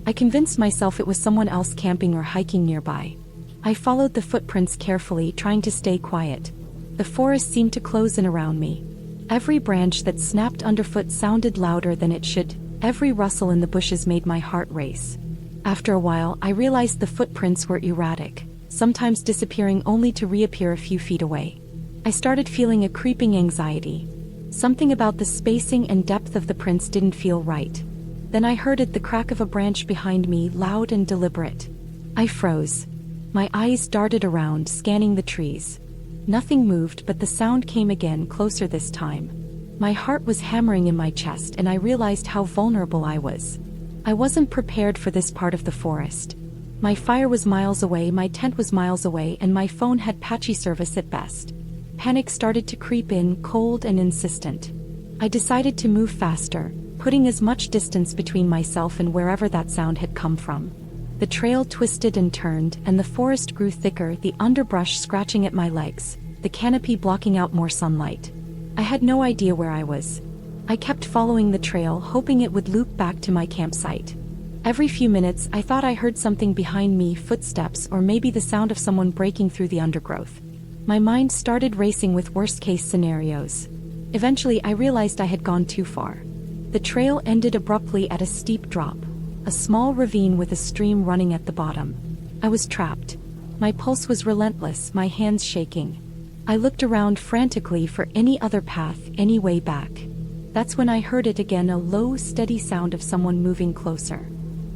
I convinced myself it was someone else camping or hiking nearby. I followed the footprints carefully, trying to stay quiet. The forest seemed to close in around me. Every branch that snapped underfoot sounded louder than it should. Every rustle in the bushes made my heart race. After a while, I realized the footprints were erratic, sometimes disappearing only to reappear a few feet away. I started feeling a creeping anxiety. Something about the spacing and depth of the prints didn't feel right. Then I heard the crack of a branch behind me, loud and deliberate. I froze. My eyes darted around, scanning the trees. Nothing moved, but the sound came again, closer this time. My heart was hammering in my chest, and I realized how vulnerable I was. I wasn't prepared for this part of the forest. My fire was miles away, my tent was miles away, and my phone had patchy service at best. Panic started to creep in, cold and insistent. I decided to move faster, putting as much distance between myself and wherever that sound had come from. The trail twisted and turned, and the forest grew thicker, the underbrush scratching at my legs, the canopy blocking out more sunlight. I had no idea where I was. I kept following the trail, hoping it would loop back to my campsite. Every few minutes, I thought I heard something behind me, footsteps, or maybe the sound of someone breaking through the undergrowth. My mind started racing with worst-case scenarios. Eventually, I realized I had gone too far. The trail ended abruptly at a steep drop, a small ravine with a stream running at the bottom. I was trapped. My pulse was relentless, my hands shaking. I looked around frantically for any other path, any way back. That's when I heard it again, a low, steady sound of someone moving closer.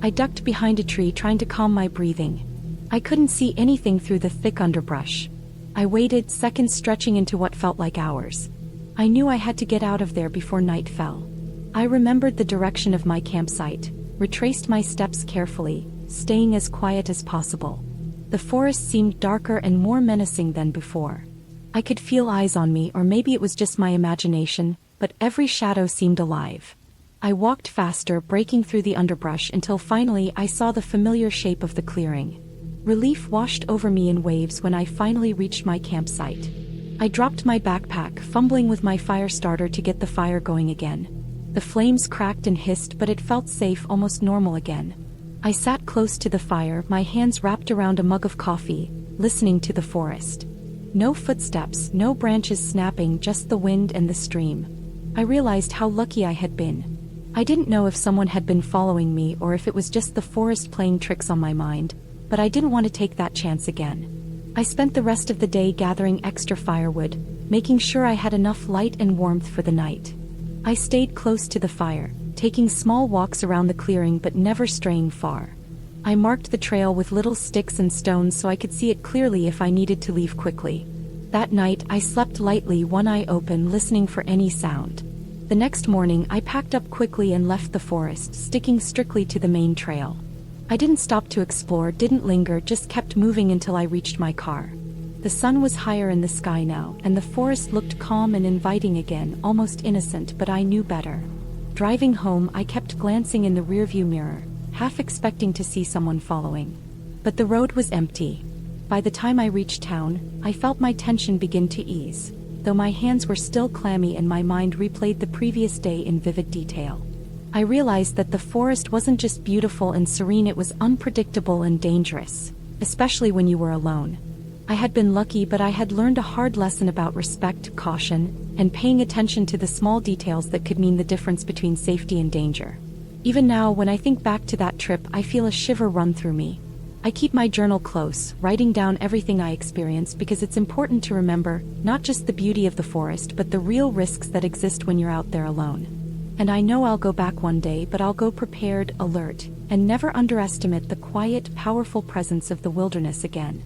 I ducked behind a tree trying to calm my breathing. I couldn't see anything through the thick underbrush. I waited, seconds stretching into what felt like hours. I knew I had to get out of there before night fell. I remembered the direction of my campsite, retraced my steps carefully, staying as quiet as possible. The forest seemed darker and more menacing than before. I could feel eyes on me, or maybe it was just my imagination, but every shadow seemed alive. I walked faster, breaking through the underbrush until finally I saw the familiar shape of the clearing. Relief washed over me in waves when I finally reached my campsite. I dropped my backpack, fumbling with my fire starter to get the fire going again. The flames cracked and hissed, but it felt safe, almost normal again. I sat close to the fire, my hands wrapped around a mug of coffee, listening to the forest. No footsteps, no branches snapping, just the wind and the stream. I realized how lucky I had been. I didn't know if someone had been following me or if it was just the forest playing tricks on my mind, but I didn't want to take that chance again. I spent the rest of the day gathering extra firewood, making sure I had enough light and warmth for the night. I stayed close to the fire, taking small walks around the clearing but never straying far. I marked the trail with little sticks and stones so I could see it clearly if I needed to leave quickly. That night, I slept lightly, one eye open, listening for any sound. The next morning, I packed up quickly and left the forest, sticking strictly to the main trail. I didn't stop to explore, didn't linger, just kept moving until I reached my car. The sun was higher in the sky now, and the forest looked calm and inviting again, almost innocent, but I knew better. Driving home, I kept glancing in the rearview mirror, half expecting to see someone following. But the road was empty. By the time I reached town, I felt my tension begin to ease, though my hands were still clammy and my mind replayed the previous day in vivid detail. I realized that the forest wasn't just beautiful and serene, it was unpredictable and dangerous, especially when you were alone. I had been lucky, but I had learned a hard lesson about respect, caution, and paying attention to the small details that could mean the difference between safety and danger. Even now, when I think back to that trip, I feel a shiver run through me. I keep my journal close, writing down everything I experienced because it's important to remember not just the beauty of the forest but the real risks that exist when you're out there alone. And I know I'll go back one day, but I'll go prepared, alert, and never underestimate the quiet, powerful presence of the wilderness again.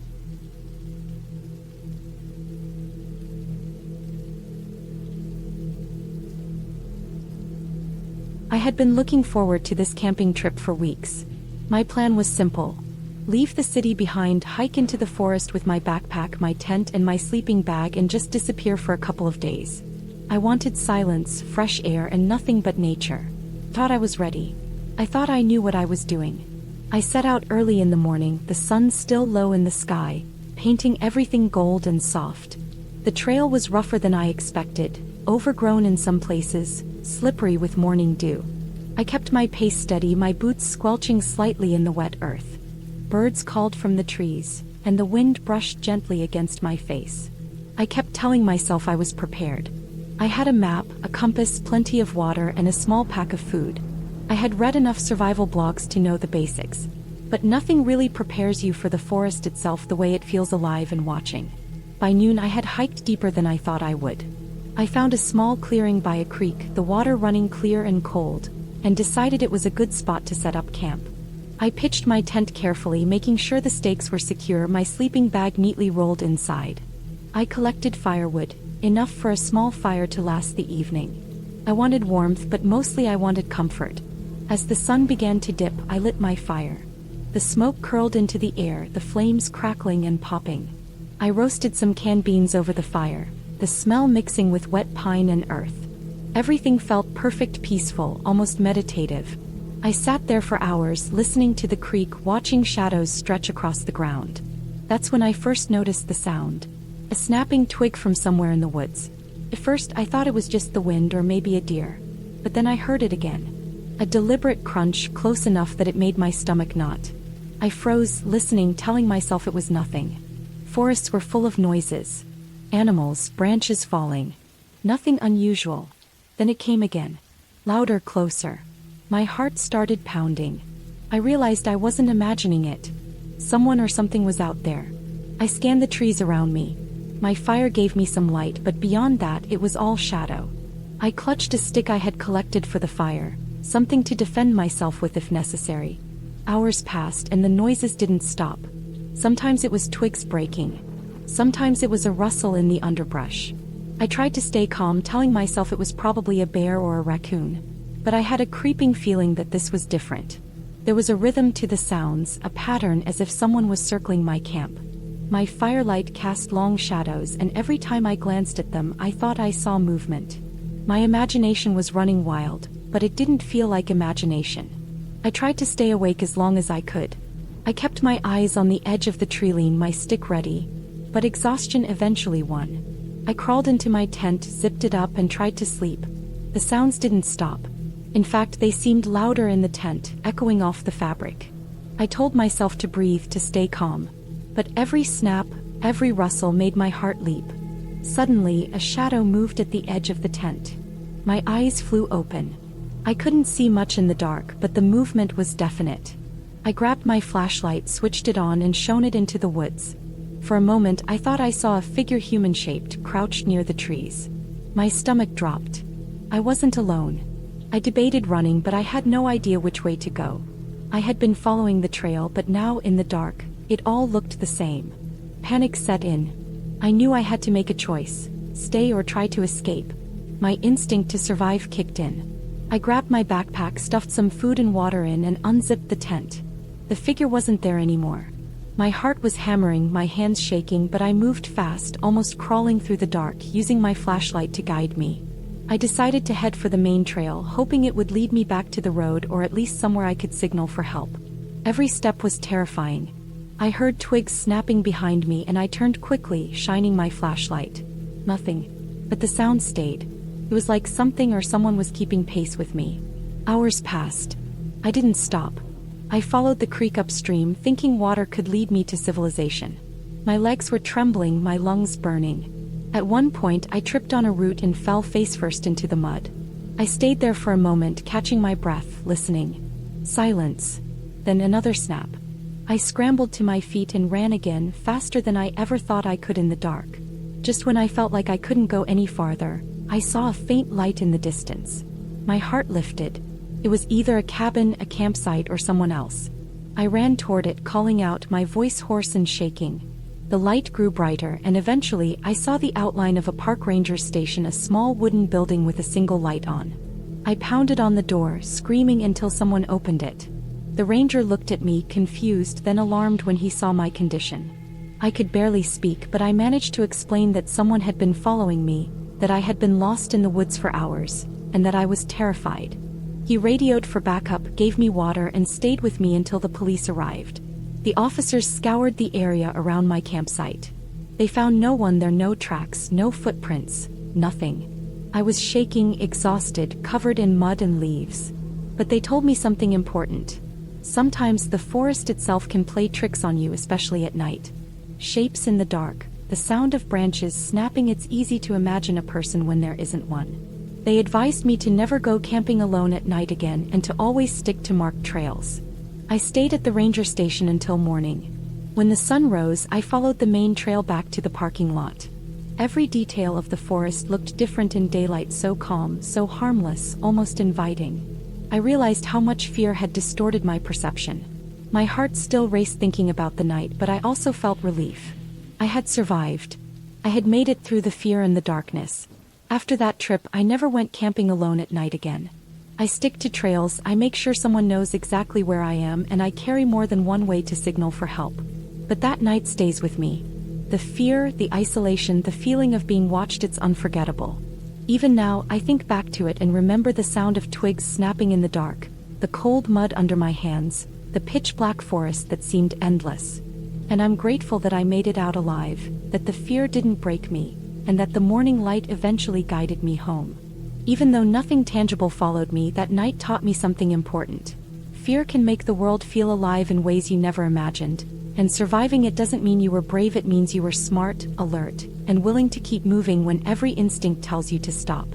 I had been looking forward to this camping trip for weeks. My plan was simple. Leave the city behind, hike into the forest with my backpack, my tent, and my sleeping bag, and just disappear for a couple of days. I wanted silence, fresh air, and nothing but nature. Thought I was ready. I thought I knew what I was doing. I set out early in the morning, the sun still low in the sky, painting everything gold and soft. The trail was rougher than I expected, overgrown in some places, slippery with morning dew. I kept my pace steady, my boots squelching slightly in the wet earth. Birds called from the trees, and the wind brushed gently against my face. I kept telling myself I was prepared. I had a map, a compass, plenty of water, and a small pack of food. I had read enough survival blogs to know the basics. But nothing really prepares you for the forest itself the way it feels alive and watching. By noon, I had hiked deeper than I thought I would. I found a small clearing by a creek, the water running clear and cold, and decided it was a good spot to set up camp. I pitched my tent carefully, making sure the stakes were secure, my sleeping bag neatly rolled inside. I collected firewood, enough for a small fire to last the evening. I wanted warmth, but mostly I wanted comfort. As the sun began to dip, I lit my fire. The smoke curled into the air, the flames crackling and popping. I roasted some canned beans over the fire, the smell mixing with wet pine and earth. Everything felt perfect, peaceful, almost meditative. I sat there for hours, listening to the creek, watching shadows stretch across the ground. That's when I first noticed the sound. A snapping twig from somewhere in the woods. At first, I thought it was just the wind or maybe a deer. But then I heard it again. A deliberate crunch, close enough that it made my stomach knot. I froze, listening, telling myself it was nothing. Forests were full of noises. Animals, branches falling. Nothing unusual. Then it came again. Louder, closer. My heart started pounding. I realized I wasn't imagining it. Someone or something was out there, I scanned the trees around me. My fire gave me some light, but beyond that it was all shadow. I clutched a stick I had collected for the fire, something to defend myself with if necessary. Hours passed and the noises didn't stop. Sometimes it was twigs breaking. Sometimes it was a rustle in the underbrush. I tried to stay calm, telling myself it was probably a bear or a raccoon. But I had a creeping feeling that this was different. There was a rhythm to the sounds, a pattern, as if someone was circling my camp. My firelight cast long shadows, and every time I glanced at them I thought I saw movement. My imagination was running wild, but it didn't feel like imagination. I tried to stay awake as long as I could. I kept my eyes on the edge of the tree, lean my stick ready, but exhaustion eventually won. I crawled into my tent, zipped it up, and tried to sleep. The sounds didn't stop. In fact, they seemed louder in the tent, echoing off the fabric. I told myself to breathe, to stay calm. But every snap, every rustle made my heart leap. Suddenly, a shadow moved at the edge of the tent. My eyes flew open. I couldn't see much in the dark, but the movement was definite. I grabbed my flashlight, switched it on, and shone it into the woods. For a moment, I thought I saw a figure, human-shaped, crouched near the trees. My stomach dropped. I wasn't alone. I debated running, but I had no idea which way to go. I had been following the trail, but now, in the dark, it all looked the same. Panic set in. I knew I had to make a choice: stay or try to escape. My instinct to survive kicked in. I grabbed my backpack, stuffed some food and water in, and unzipped the tent. The figure wasn't there anymore. My heart was hammering, my hands shaking, but I moved fast, almost crawling through the dark, using my flashlight to guide me. I decided to head for the main trail, hoping it would lead me back to the road, or at least somewhere I could signal for help. Every step was terrifying. I heard twigs snapping behind me, and I turned quickly, shining my flashlight. Nothing. But the sound stayed. It was like something or someone was keeping pace with me. Hours passed. I didn't stop. I followed the creek upstream, thinking water could lead me to civilization. My legs were trembling, my lungs burning. At one point, I tripped on a root and fell face first into the mud. I stayed there for a moment, catching my breath, listening. Silence. Then another snap. I scrambled to my feet and ran again, faster than I ever thought I could in the dark. Just when I felt like I couldn't go any farther, I saw a faint light in the distance. My heart lifted. It was either a cabin, a campsite, or someone else. I ran toward it, calling out, my voice hoarse and shaking. The light grew brighter, and eventually I saw the outline of a park ranger station, a small wooden building with a single light on. I pounded on the door, screaming until someone opened it. The ranger looked at me, confused, then alarmed when he saw my condition. I could barely speak, but I managed to explain that someone had been following me, that I had been lost in the woods for hours, and that I was terrified. He radioed for backup, gave me water, and stayed with me until the police arrived. The officers scoured the area around my campsite. They found no one there, no tracks, no footprints, nothing. I was shaking, exhausted, covered in mud and leaves. But they told me something important. Sometimes the forest itself can play tricks on you, especially at night. Shapes in the dark, the sound of branches snapping. It's easy to imagine a person when there isn't one. They advised me to never go camping alone at night again, and to always stick to marked trails. I stayed at the ranger station until morning. When the sun rose, I followed the main trail back to the parking lot. Every detail of the forest looked different in daylight, so calm, so harmless, almost inviting. I realized how much fear had distorted my perception. My heart still raced thinking about the night, but I also felt relief. I had survived. I had made it through the fear and the darkness. After that trip, I never went camping alone at night again. I stick to trails, I make sure someone knows exactly where I am, and I carry more than one way to signal for help. But that night stays with me. The fear, the isolation, the feeling of being watched, it's unforgettable. Even now, I think back to it and remember the sound of twigs snapping in the dark, the cold mud under my hands, the pitch-black forest that seemed endless. And I'm grateful that I made it out alive, that the fear didn't break me, and that the morning light eventually guided me home. Even though nothing tangible followed me, that night taught me something important. Fear can make the world feel alive in ways you never imagined, and surviving it doesn't mean you were brave, it means you were smart, alert, and willing to keep moving when every instinct tells you to stop.